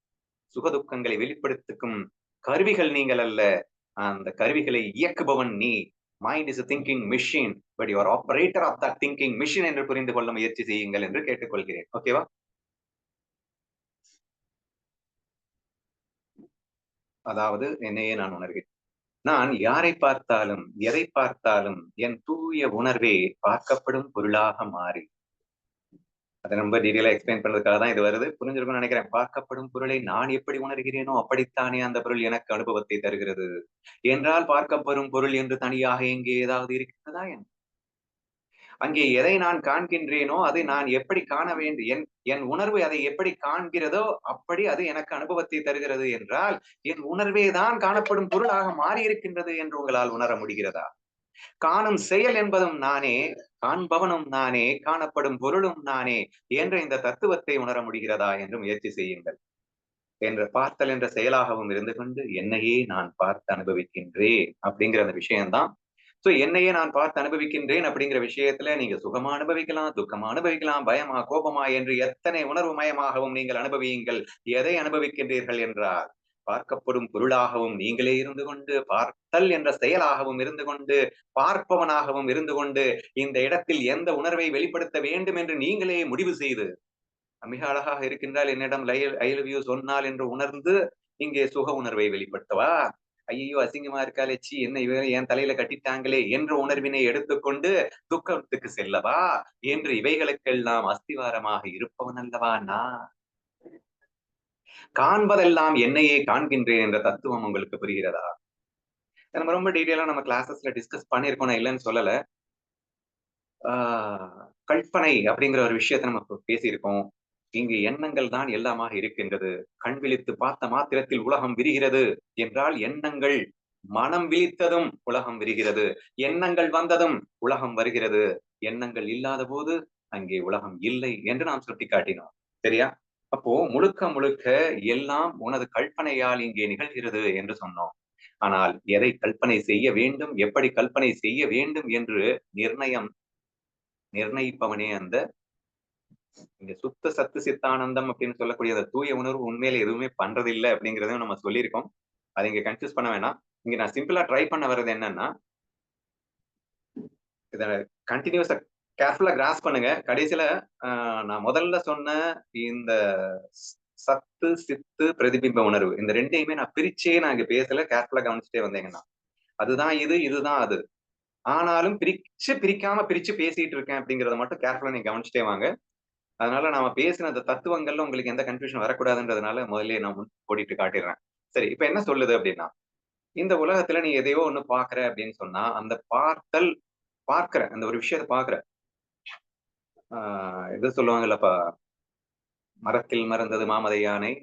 சுகதுக்கங்களை வெளிப்படுத்தும் கருவிகள் நீங்கள் அல்ல, அந்த கருவிகளை இயக்குபவன் நீ. Mind is thinking machine, but your operator of that thinking machine என்று புரிந்து கொள்ள முயற்சி செய்யுங்கள் என்று கேட்டுக்கொள்கிறேன். ஓகேவா? அதாவது என்னையே நான் உணர்கிறேன். நான் யாரை பார்த்தாலும் எதை பார்த்தாலும் என் தூய உணர்வே பார்க்கப்படும் பொருளாக மாறி, அதை ரொம்ப டீடைலா எக்ஸ்பிளைன் பண்றதுக்காக தான் இது வருது. புரிஞ்சிருக்கும்னு நினைக்கிறேன். பார்க்கப்படும் பொருளை நான் எப்படி உணர்கிறேனோ அப்படித்தானே அந்த பொருள் எனக்கு அனுபவத்தை தருகிறது என்றால், பார்க்கப்படும் பொருள் என்று தனியாக எங்கே ஏதாவது இருக்கிறதா என்ன? அங்கே எதை நான் காண்கின்றேனோ அதை நான் எப்படி காண வேண்டும், என் உணர்வு அதை எப்படி காண்கிறதோ அப்படி அது எனக்கு அனுபவத்தை தருகிறது என்றால், என் உணர்வே தான் காணப்படும் பொருளாக மாறி இருக்கின்றது என்று உங்களால் உணர முடிகிறதா? காணும் செயல் என்பதும் நானே, காண்பவனும் நானே, காணப்படும் பொருளும் நானே என்ற இந்த தத்துவத்தை உணர முடிகிறதா என்று முயற்சி செய்யுங்கள். என்ற பார்த்தல் என்ற செயலாகவும் இருந்து கொண்டு என்னையே நான் பார்த்து அனுபவிக்கின்றேன் அப்படிங்கிற அந்த விஷயம்தான். சோ என்னையே நான் பார்த்து அனுபவிக்கின்றேன் அப்படிங்கிற விஷயத்துல நீங்க சுகமா அனுபவிக்கலாம், துக்கமா அனுபவிக்கலாம், பயமா கோபமா என்று எத்தனை உணர்வு மயமாகவும் நீங்கள் அனுபவியுங்கள். எதை அனுபவிக்கின்றீர்கள் என்றால், பார்க்கப்படும் பொருளாகவும் நீங்களே இருந்து கொண்டு, பார்த்தல் என்ற செயலாகவும் இருந்து கொண்டு, பார்ப்பவனாகவும் இருந்து கொண்டு, இந்த இடத்தில் எந்த உணர்வை வெளிப்படுத்த வேண்டும் என்று நீங்களே முடிவு செய்து, மிக அழகாக இருக்கின்றால் என்னிடம் ஐ லவ் யூ சொன்னால் என்று உணர்ந்து இங்கே சுக உணர்வை வெளிப்படுத்தவா? ஐயோ அசிங்கமா இருக்காலே, சி என்ன இவ என் தலையில கட்டிட்டாங்களே என்ற உணர்வினை எடுத்துக்கொண்டு துக்கத்துக்கு செல்லவா என்று இவைகளுக்கெல்லாம் அஸ்திவாரமாக இருப்பவன் அல்லவா நான்? காண்பதெல்லாம் என்னையே காண்கின்றேன் என்ற தத்துவம் உங்களுக்கு புரிகிறதா? நம்ம ரொம்ப டீட்டெயிலா நம்ம கிளாஸஸ்ல டிஸ்கஸ் பண்ணியிருக்கோம், நான் இல்லைன்னு சொல்லல. கல்பனை அப்படிங்கிற ஒரு விஷயத்த நம்ம பேசியிருக்கோம். இங்கு எண்ணங்கள் தான் எல்லாமாக இருக்கின்றது. கண் விழித்து பார்த்த மாத்திரத்தில் உலகம் விரிகிறது என்றால் எண்ணங்கள் மனம் விழித்ததும் உலகம் விரிகிறது. எண்ணங்கள் வந்ததும் உலகம் வருகிறது. எண்ணங்கள் இல்லாத போது அங்கே உலகம் இல்லை என்று நாம் சுட்டிக்காட்டினோம். சரியா? அப்போ முழுக்க முழுக்க எல்லாம் உனது கற்பனையால் இங்கே நிகழ்கிறது என்று சொன்னோம். ஆனால் எதை கற்பனை செய்ய வேண்டும், எப்படி கற்பனை செய்ய வேண்டும் என்று நிர்ணயிப்பவனே அந்த இங்க சுத்த சத்து சித்தானந்தம் அப்படின்னு சொல்லக்கூடிய அந்த தூய உணர்வு உண்மையில எதுவுமே பண்றது இல்லை அப்படிங்கறதையும் நம்ம சொல்லியிருக்கோம். அதை இங்க கன்ஃபியூஸ் பண்ண வேணாம். இங்க நான் சிம்பிளா ட்ரை பண்ண வர்றது என்னன்னா, இத கண்டினியூஸா கேர்ஃபுல்லா கிராஸ் பண்ணுங்க. கடைசியில நான் முதல்ல சொன்ன இந்த சத்து சித்து பிரதிபிம்ப உணர்வு இந்த ரெண்டையுமே நான் பிரிச்சே நான் இங்க பேசல. கேர்ஃபுல்லா கவனிச்சுட்டே வந்தீங்கன்னா அதுதான் இது, இதுதான் அது. ஆனாலும் பிரிக்காம பிரிச்சு பேசிட்டு இருக்கேன் அப்படிங்கறத மட்டும் கேர்ஃபுல்லா நீங்க கவனிச்சுட்டே வாங்க. அதனால நாம பேசின அந்த தத்துவங்கள்ல உங்களுக்கு எந்த கன்ஃபியூஷன் வரக்கூடாதுன்றதுனால முதல்லயே நான் ஓடிட்டு காட்டிடுறேன். சரி, இப்ப என்ன சொல்லுது அப்படின்னா, இந்த உலகத்துல நீ எதையோ ஒண்ணு பாக்குற அப்படின்னு சொன்னா அந்த பார்க்கிற அந்த ஒரு விஷயத்த பாக்குற இது சொல்லுவாங்கல்லப்பா, மரத்தில் மறந்தது மாமதை யானை,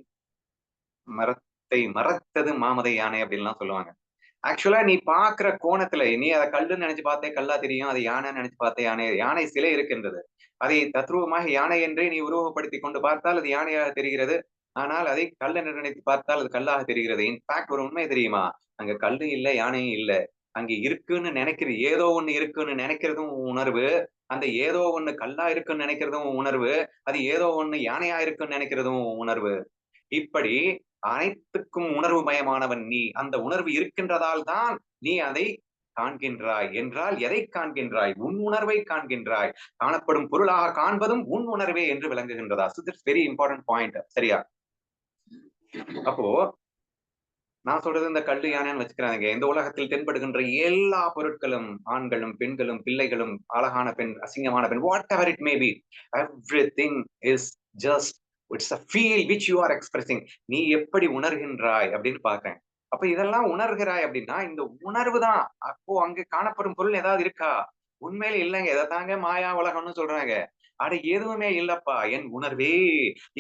மரத்தை மறத்தது மாமதை யானை அப்படின்லாம் சொல்லுவாங்க. ஆக்சுவலா நீ பாக்குற கோணத்துல நீ அதை கல்லுன்னு நினைச்சு பார்த்தே கல்லா தெரியும், அது யானைன்னு நினைச்சு பார்த்தே யானை. யானை சிலை இருக்கின்றது. அதை தத்ரூபமாக யானை என்றே நீ உருவப்படுத்தி கொண்டு பார்த்தால் அது யானையாக தெரிகிறது. ஆனால் அதை கல் என்று நினைத்து பார்த்தால் அது கல்லாக தெரிகிறது. இன்ஃபேக்ட் ஒரு உண்மை தெரியுமா, அங்க கல்லு இல்ல யானையும் இல்ல. அங்க இருக்குன்னு நினைக்கிறது ஏதோ ஒண்ணு இருக்குன்னு நினைக்கிறதும் உணர்வு. அந்த ஏதோ ஒண்ணு கல்லா இருக்குன்னு நினைக்கிறதும் உணர்வு. அது ஏதோ ஒண்ணு யானையா இருக்குன்னு நினைக்கிறதும் உணர்வு. இப்படி அனைத்துக்கும் உணர்வு மயமானவன் நீ. அந்த உணர்வு இருக்கின்றதால் தான் நீ அதை காண்கின்றாய் என்றால் எதை காண்கின்றாய்? உன் உணர்வை காண்கின்றாய். காணப்படும் பொருளாக காண்பதும் உன் உணர்வே என்று விளங்குகின்றதா? So that's very important point. சரியா? அப்போ நான் சொல்றது இந்த கல்லு யானைன்னு வச்சுக்கிறாங்க. இந்த உலகத்தில் தென்படுகின்ற எல்லா பொருட்களும் ஆண்களும் பெண்களும் பிள்ளைகளும் அழகான பெண் அசிங்கமான பெண் what ever it may be everything is just it's a feel which you are expressing. நீ எப்படி உணர்கின்றாய் அப்படின்னு பாக்குறேன். அப்ப இதெல்லாம் உணர்கிறாய் அப்படின்னா இந்த உணர்வு தான். அப்போ அங்க காணப்படும் பொருள் ஏதாவது இருக்கா? உண்மையில இல்லைங்க. இதைத்தாங்க மாயா உலகம்னு சொல்றாங்க. அட எதுவுமே இல்லப்பா, என் உணர்வே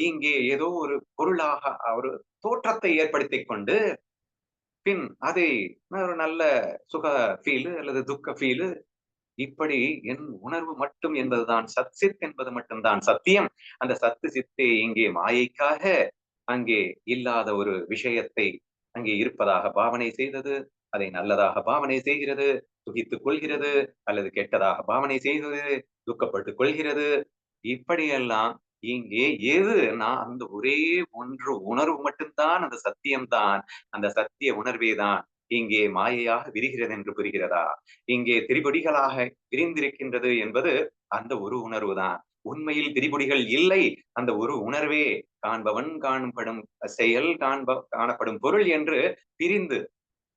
இங்கே ஏதோ ஒரு பொருளாக ஒரு தோற்றத்தை ஏற்படுத்திக் கொண்டு பின் அதை ஒரு நல்ல சுக ஃபீலு அல்லது துக்க ஃபீலு இப்படி என் உணர்வு மட்டும் என்பதுதான் சத்சித் என்பது மட்டும்தான் சத்தியம். அந்த சத்து சித்தே இங்கே மாயைக்காக அங்கே இல்லாத ஒரு விஷயத்தை அங்கே இருப்பதாக பாவனை செய்தது. அதை நல்லதாக பாவனை செய்கிறது, துகித்துக் கொள்கிறது, அல்லது கெட்டதாக பாவனை செய்தது, துக்கப்பட்டுக் கொள்கிறது. இப்படியெல்லாம் இங்கே எதுனா அந்த ஒரே ஒன்று உணர்வு மட்டும்தான் அந்த சத்தியம்தான். அந்த சத்திய உணர்வே தான் இங்கே மாயையாக விரிகிறது என்று புரிகிறதா? இங்கே திரிபுடிகளாக விரிந்திருக்கின்றது என்பது அந்த ஒரு உணர்வு தான். உண்மையில் திரிபுடிகள் இல்லை. அந்த ஒரு உணர்வே காண்பவன் காணப்படும் செயல் காணப்படும் பொருள் என்று பிரிந்து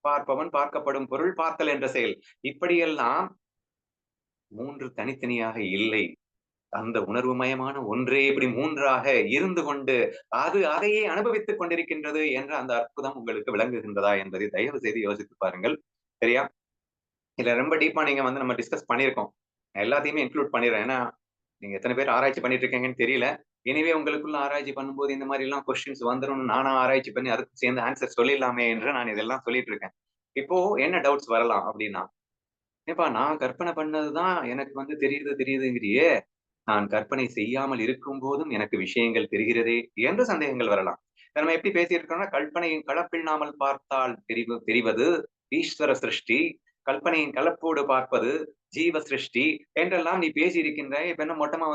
பார்ப்பவன் பார்க்கப்படும் பொருள் பார்த்தல் என்ற செயல் இப்படியெல்லாம் மூன்று தனித்தனியாக இல்லை. அந்த உணர்வுமயமான ஒன்றே இப்படி மூன்றாக இருந்து கொண்டு அது அதையே அனுபவித்துக் கொண்டிருக்கின்றது என்ற அந்த அற்புதம் உங்களுக்கு விளங்குகின்றதா என்பதை தயவு செய்து யோசித்து பாருங்கள். சரியா? இதுல ரொம்ப டீப்பா நீங்க நம்ம டிஸ்கஸ் பண்ணியிருக்கோம். எல்லாத்தையுமே இன்க்ளூட் பண்ணிடுறேன். ஏன்னா நீங்க எத்தனை பேர் ஆராய்ச்சி பண்ணிட்டு இருக்கீங்கன்னு தெரியல. எனவே உங்களுக்குள்ள ஆராய்ச்சி பண்ணும்போது இந்த மாதிரி எல்லாம் கொஸ்டின்ஸ் வந்துடும். நானா ஆராய்ச்சி பண்ணி அதுக்கு சேர்ந்து ஆன்சர் சொல்லிடலாமே என்று நான் இதெல்லாம் சொல்லிட்டு இருக்கேன். இப்போ என்ன டவுட்ஸ் வரலாம் அப்படின்னா, ஏப்பா நான் கற்பனை பண்ணதுதான் எனக்கு தெரியுதுங்கிறியே, நான் கற்பனை செய்யாமல் இருக்கும் போதும் எனக்கு விஷயங்கள் தெரிகிறதே என்று சந்தேகங்கள் வரலாம். நம்ம எப்படி பேசியிருக்கோம்னா, கற்பனையின் கலப்பில்லாமல் பார்த்தால் தெரிவது ஈஸ்வர சிருஷ்டி, கற்பனையின் கலப்போடு பார்ப்பது ஜீவ சிருஷ்டி என்றெல்லாம் நீ பேசி இருக்கின்றாய். இப்ப என்ன மொட்டமா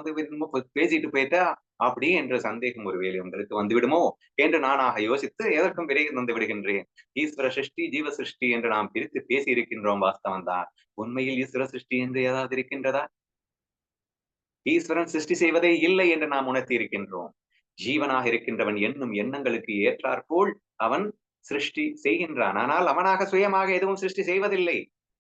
பேசிட்டு போயிட்டா அப்படி என்ற சந்தேகம் ஒருவேளை உங்களுக்கு வந்து விடுமோ என்று நானாக யோசித்து எதற்கும் விரைந்து வந்து விடுகின்றேன். ஈஸ்வர சிருஷ்டி ஜீவ சிருஷ்டி என்று நாம் பிரித்து பேசி இருக்கின்றோம். வாஸ்தவம் தான். உண்மையில் ஈஸ்வர சிருஷ்டி என்று ஏதாவது இருக்கின்றதா? ஈஸ்வரன் சிருஷ்டி செய்வதே இல்லை என்று நாம் உணர்த்தி இருக்கின்றோம். ஜீவனாக இருக்கின்றவன் என்னும் எண்ணங்களுக்கு ஏற்றாற்போல் அவன் சிருஷ்டி செய்கின்றான். ஆனால் அவனாக சுயமாக எதுவும் சிருஷ்டி செய்வதில்லை.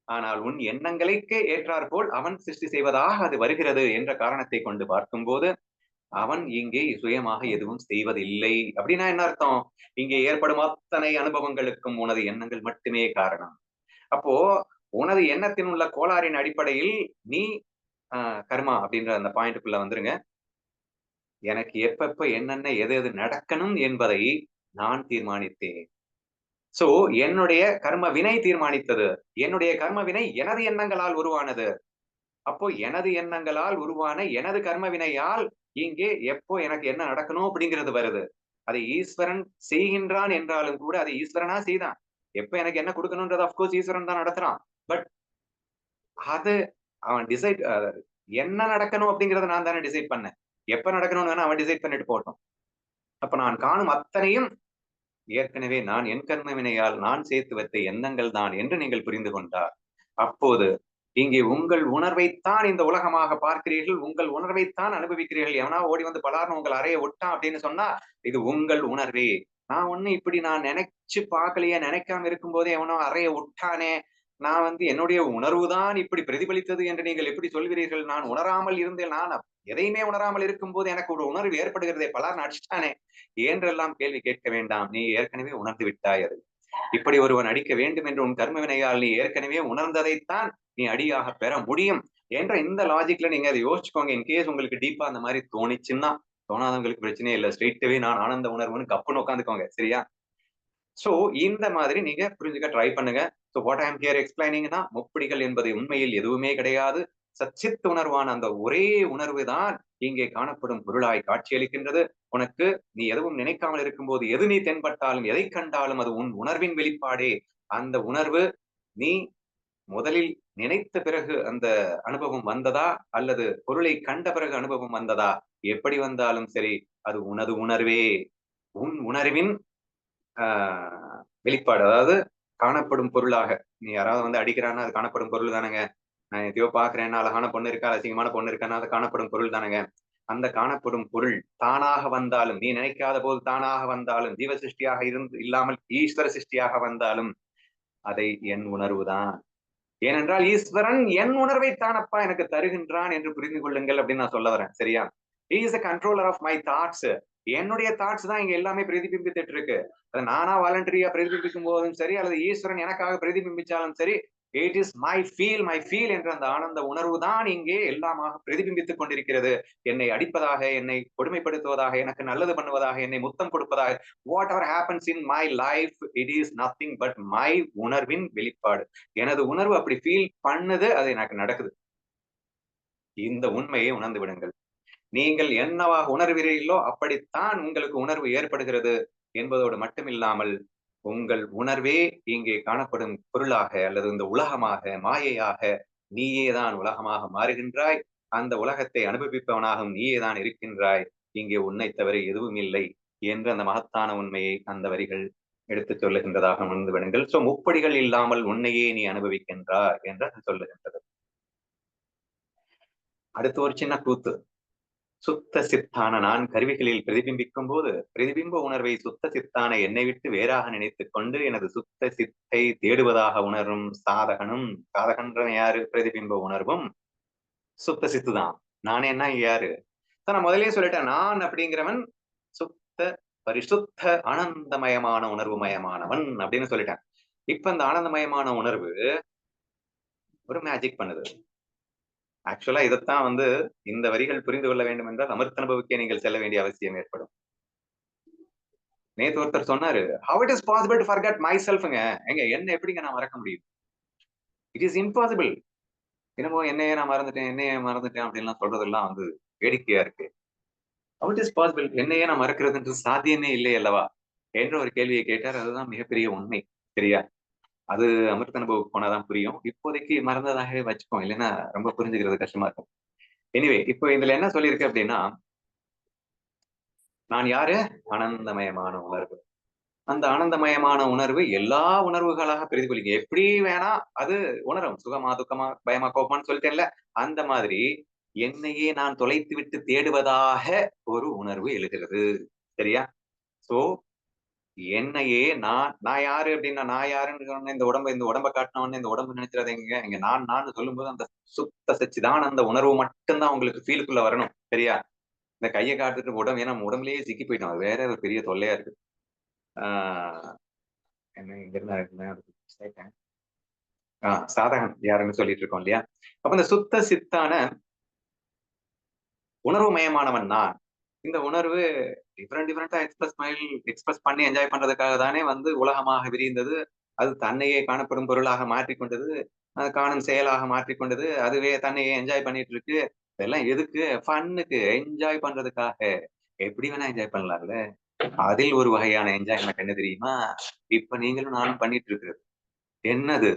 ஆனால் உன் எண்ணங்களுக்கு ஏற்றாற்போல் அவன் சிருஷ்டி செய்வதாக அது வருகிறது என்ற காரணத்தை கொண்டு பார்க்கும்போது அவன் இங்கே சுயமாக எதுவும் செய்வதில்லை. அப்படின்னா என்ன அர்த்தம்? இங்கே ஏற்படும் அத்தனை அனுபவங்களுக்கும் உனது எண்ணங்கள் மட்டுமே காரணம். அப்போ உனது எண்ணத்தின் உள்ள கோளாறின் அடிப்படையில் நீ கர்மா அப்படின்ற அந்த பாயிண்ட்டுக்குள்ள வந்துருங்க. எனக்கு எப்பப்ப என்னென்ன எது எது நடக்கணும் என்பதை நான் தீர்மானித்தேன். சோ என்னுடைய கர்ம வினை தீர்மானித்தது. என்னுடைய கர்ம வினை எனது எண்ணங்களால் உருவானது. அப்போ எனது எண்ணங்களால் உருவான எனது கர்ம வினையால் இங்கே எப்போ எனக்கு என்ன நடக்கணும் அப்படிங்கிறது வருது. அதை ஈஸ்வரன் செய்கின்றான் என்றாலும் கூட அதை ஈஸ்வரனா செய்தான். எப்ப எனக்கு என்ன கொடுக்கணும்ன்றது அப்கோர்ஸ் ஈஸ்வரன் தான் நடத்துறான். பட் அது அவன் டிசைட் என்ன நடக்கணும் அப்படிங்கறத நான் தானே டிசைட் பண்ணேன். எப்ப நடக்கணும்னு வேணா அவன் டிசைட் பண்ணிட்டு போகட்டும். அப்ப நான் காணும் அத்தனையும் ஏற்கனவே நான் என் கர்ம வினையால் நான் சேர்த்து வைத்த எண்ணங்கள் தான் என்று நீங்கள் புரிந்து கொண்டார். அப்போது இங்கே உங்கள் உணர்வைத்தான் இந்த உலகமாக பார்க்கிறீர்கள், உங்கள் உணர்வைத்தான் அனுபவிக்கிறீர்கள். எவனா ஓடி வந்து பலார்னு உங்கள் அறைய ஒட்டான் அப்படின்னு சொன்னா இது உங்கள் உணர்வே. நான் ஒண்ணு இப்படி நான் நினைச்சு பார்க்கலையே, நினைக்காம இருக்கும் போதே எவனோ அறைய ஒட்டானே, நான் என்னுடைய உணர்வுதான் இப்படி பிரதிபலித்தது என்று நீங்கள் எப்படி சொல்கிறீர்கள்? நான் உணராமல் இருந்தேன். நான் எதையுமே உணராமல் இருக்கும்போது எனக்கு ஒரு உணர்வு ஏற்படுகிறதே, பலார்னு அடிச்சுட்டானே என்றெல்லாம் கேள்வி கேட்க வேண்டாம். நீ ஏற்கனவே உணர்ந்து விட்டாய் அது. இப்படி ஒருவன் அடிக்க வேண்டும் என்று உன் கர்ம வினையால் நீ ஏற்கனவே உணர்ந்ததைத்தான் நீ அடியாக பெற முடியும் என்ற இந்த லாஜிக்ல நீங்க அதை யோசிச்சுக்கோங்க. இன்கேஸ் உங்களுக்கு டீப்பா அந்த மாதிரி தோணிச்சுன்னா, தோணாதவங்களுக்கு பிரச்சனையே இல்லை. ஸ்ட்ரெயிட்டவே நான் ஆனந்த உணர்வுன்னு கப்புன்னு உட்காந்துக்கோங்க. சரியா? சோ இந்த மாதிரி நீங்க புரிஞ்சுக்க ட்ரை பண்ணுங்க. So what I am here எக்ஸ்பிளைனிங்னா, முப்படிகள் என்பது உண்மையில் எதுவுமே கிடையாது. சச்சித் உணர்வான அந்த ஒரே உணர்வு தான் இங்கே காணப்படும் பொருளாய் காட்சியளிக்கின்றது. உனக்கு நீ எதுவும் நினைக்காமல் இருக்கும்போது எது நீ தென்பட்டாலும் எதை கண்டாலும் அது உன் உணர்வின் வெளிப்பாடே. அந்த உணர்வு நீ முதலில் நினைத்த பிறகு அந்த அனுபவம் வந்ததா, அல்லது பொருளை கண்ட பிறகு அனுபவம் வந்ததா, எப்படி வந்தாலும் சரி அது உனது உணர்வே. உன் உணர்வின் வெளிப்பாடு. அதாவது காணப்படும் பொருளாக. நீ யாராவது அடிக்கிறான்னா அது காணப்படும் பொருள் தானேங்க. நான் எதையோ பாக்குறேன்னா அழகான பொண்ணு இருக்கா, அசிங்கமான பொண்ணு இருக்கான்னா அது காணப்படும் பொருள் தானேங்க. அந்த காணப்படும் பொருள் தானாக வந்தாலும், நீ நினைக்காத போது தானாக வந்தாலும், ஜீவ சிருஷ்டியாக இல்லாமல் ஈஸ்வர சிருஷ்டியாக வந்தாலும் அதை என் உணர்வு தான். ஏனென்றால் ஈஸ்வரன் என் உணர்வை தானப்பா எனக்கு தருகின்றான் என்று புரிந்து கொள்ளுங்கள் அப்படின்னு நான் சொல்ல வரேன். சரியா? He is the controller of my thoughts. என்னுடைய தாட்ஸ் தான் இங்க எல்லாமே பிரதிபிம்பித்துட்டு இருக்கு. அது நானா வாலண்டரியா பிரதிபிம்பிக்கும் போதும் சரி, அல்லது ஈஸ்வரன் எனக்காக பிரதிபிம்பிச்சாலும் சரி, இட் இஸ் மை ஃபீல் என்ற அந்த ஆனந்த உணர்வு தான் இங்கே எல்லாமாக பிரதிபிம்பித்துக் கொண்டிருக்கிறது. என்னை அடிப்பதாக, என்னை கொடுமைப்படுத்துவதாக, எனக்கு நல்லது பண்ணுவதாக, என்னை முத்தம் கொடுப்பதாக, what ever happens in my life it is nothing but my உணர்வின் வெளிப்பாடு. எனது உணர்வு அப்படி ஃபீல் பண்ணுது, அது எனக்கு நடக்குது. இந்த உண்மையை உணர்ந்து விடுங்கள். நீங்கள் என்னவாக உணர்கிறீர்களோ அப்படித்தான் உங்களுக்கு உணர்வு ஏற்படுகிறது என்பதோடு மட்டுமில்லாமல், உங்கள் உணர்வே இங்கே காணப்படும் பொருளாக அல்லது இந்த உலகமாக, மாயையாக நீயேதான் உலகமாக மாறுகின்றாய். அந்த உலகத்தை அனுபவிப்பவனாகவும் நீயேதான் இருக்கின்றாய். இங்கே உன்னை தவிர எதுவும் இல்லை என்ற அந்த மகத்தான உண்மையை அந்த வரிகள் எடுத்துச் சொல்லுகின்றதாக உணர்ந்து விடுங்கள். சோ முப்படிகள் இல்லாமல் உன்னையே நீ அனுபவிக்கின்றாய் என்று சொல்லுகின்றது. அடுத்து ஒரு சின்ன கூத்து. சுத்த சித்தான நான் கருவிகளில் பிரதிபிம்பிக்கும் போது பிரதிபிம்ப உணர்வை சுத்த சித்தான என்னை விட்டு வேறாக நினைத்துக் கொண்டு எனது சுத்த சித்தை தேடுவதாக உணரும் சாதகனும். சாதகன்றவன் யாரு? பிரதிபிம்ப உணர்வும் சுத்த சித்து தான். நானே என்ன யாரு? நான் முதலே சொல்லிட்டேன். நான் அப்படிங்கிறவன் சுத்த பரிசுத்த ஆனந்தமயமான உணர்வு மயமானவன் அப்படின்னு சொல்லிட்டேன். இப்ப இந்த ஆனந்தமயமான உணர்வு ஒரு மேஜிக் பண்ணுது. ஆக்சுவலா இதைத்தான் இந்த வரிகள் புரிந்து கொள்ள வேண்டும் என்றால் அமிர்த அனுபவிக்கே நீங்கள் செல்ல வேண்டிய அவசியம் ஏற்படும். நேத்து ஒருத்தர் சொன்னாரு, how it is possible to forget my செல்ஃப்ங்க. எங்க என்ன எப்படிங்க நான் மறக்க முடியும்? It is impossible. என்னமோ என்னையே மறந்துட்டேன் அப்படின்லாம் சொல்றதெல்லாம் வேடிக்கையா இருக்கு. ஹவ் இட் இஸ் பாசிபிள், என்னையே நான் மறக்கிறதுன்றது சாத்தியமே இல்லை அல்லவா என்ற ஒரு கேள்வியை கேட்டார். அதுதான் மிகப்பெரிய உண்மை. சரியா? அது அமிர்த அனுபவம் போனாதான் புரியும். இப்போதைக்கு மறந்ததாகவே வச்சுப்போம், இல்லைன்னா ரொம்ப புரிஞ்சுக்கிறது கஷ்டமா இருக்கும். எனிவே, இப்போ இதுல என்ன சொல்லியிருக்கு அப்படின்னா, நான் யாரு? ஆனந்தமயமான உணர்வு. அந்த ஆனந்தமயமான உணர்வு எல்லா உணர்வுகளாக பிரதிபலிக்கும். எப்படி வேணா அது உணரும். சுகமா, துக்கமா, பயமா, கோபமான்னு சொல்லிட்டேன்ல. அந்த மாதிரி என்னையே நான் தொலைத்து விட்டு தேடுவதாக ஒரு உணர்வு எழுகிறது. சரியா? சோ என்னையே நான் யாரு அப்படின்னா, நான் யாருன்னு சொன்ன இந்த உடம்ப காட்டினவொடனே இந்த உடம்பு நினைச்சிடாதீங்க. இங்க நான் சொல்லும் போது அந்த சுத்த சச்சிதான் அந்த உணர்வு மட்டும்தான் உங்களுக்கு ஃபீலுக்குள்ள வரணும். சரியா? இந்த கையை காட்டுட்டு உடம்பு, ஏன்னா நம்ம உடம்புலயே சிக்கி போயிட்டோம். அது வேற ஒரு பெரிய தொல்லையா இருக்கு. என்ன இங்க இருந்தா சாதகன் யாருன்னு சொல்லிட்டு இருக்கோம் இல்லையா? அப்ப இந்த சுத்த சித்தான உணர்வு மயமானவன் நான். இந்த உணர்வு டிஃப்ரெண்டா எக்ஸ்பிரஸ் பண்ணி என்ஜாய் பண்றதுக்காக தானே வந்து உலகமாக விரிந்தது. அது தன்னையே காணப்படும் பொருளாக மாற்றிக்கொண்டது. காணும் செயலாக மாற்றிக்கொண்டது. அதுவே தன்னையே என்ஜாய் பண்ணிட்டு இருக்கு. இதெல்லாம் எதுக்கு? ஃபன்னுக்கு என்ஜாய் பண்றதுக்காக. எப்படி வேணா என்ஜாய் பண்ணலாம்ல. அதில் ஒரு வகையான என்ஜாய்மென்ட் என்ன தெரியுமா? இப்ப நீங்களும் நானும் பண்ணிட்டு இருக்கிறது. என்னது?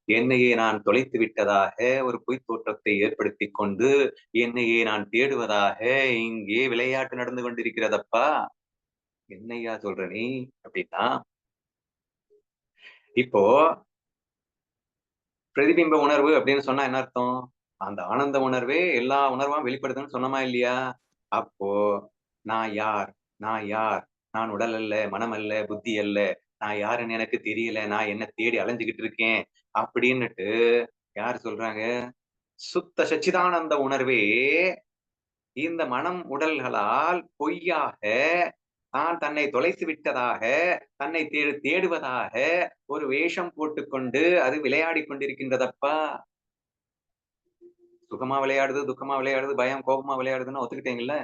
என்னையே நான் தொலைத்து விட்டதாக ஒரு பொய்த் தோற்றத்தை ஏற்படுத்திக் கொண்டு, என்னையே நான் தேடுவதாக இங்கே விளையாட்டு நடந்து கொண்டிருக்கிறதப்பா. என்னய்யா சொல்ற நீ? அப்படின்னா, இப்போ பிரதிபிம்ப உணர்வு அப்படின்னு சொன்னா என்ன அர்த்தம்? அந்த ஆனந்த உணர்வே எல்லா உணர்வா வெளிப்படுதுன்னு சொன்னோமா இல்லையா? அப்போ நான் யார்? நான் யார்? நான் உடல் அல்ல, மனம் அல்ல, புத்தி அல்ல. நான் யாருன்னு எனக்கு தெரியல. நான் என்ன தேடி அலைஞ்சுகிட்டு இருக்கேன். அப்படின்னுட்டு யார் சொல்றாங்க? சுத்த சச்சிதானந்த உணர்வே இந்த மனம் உடல்களால் பொய்யாக தான் தன்னை தொலைத்து விட்டதாக, தன்னை தேடுவதாக ஒரு வேஷம் போட்டுக்கொண்டு அது விளையாடிக் கொண்டிருக்கின்றதப்பா. சுகமா விளையாடுது, துக்கமா விளையாடுது, பயம், கோபமா விளையாடுதுன்னு ஒத்துக்கிட்டீங்கல்ல?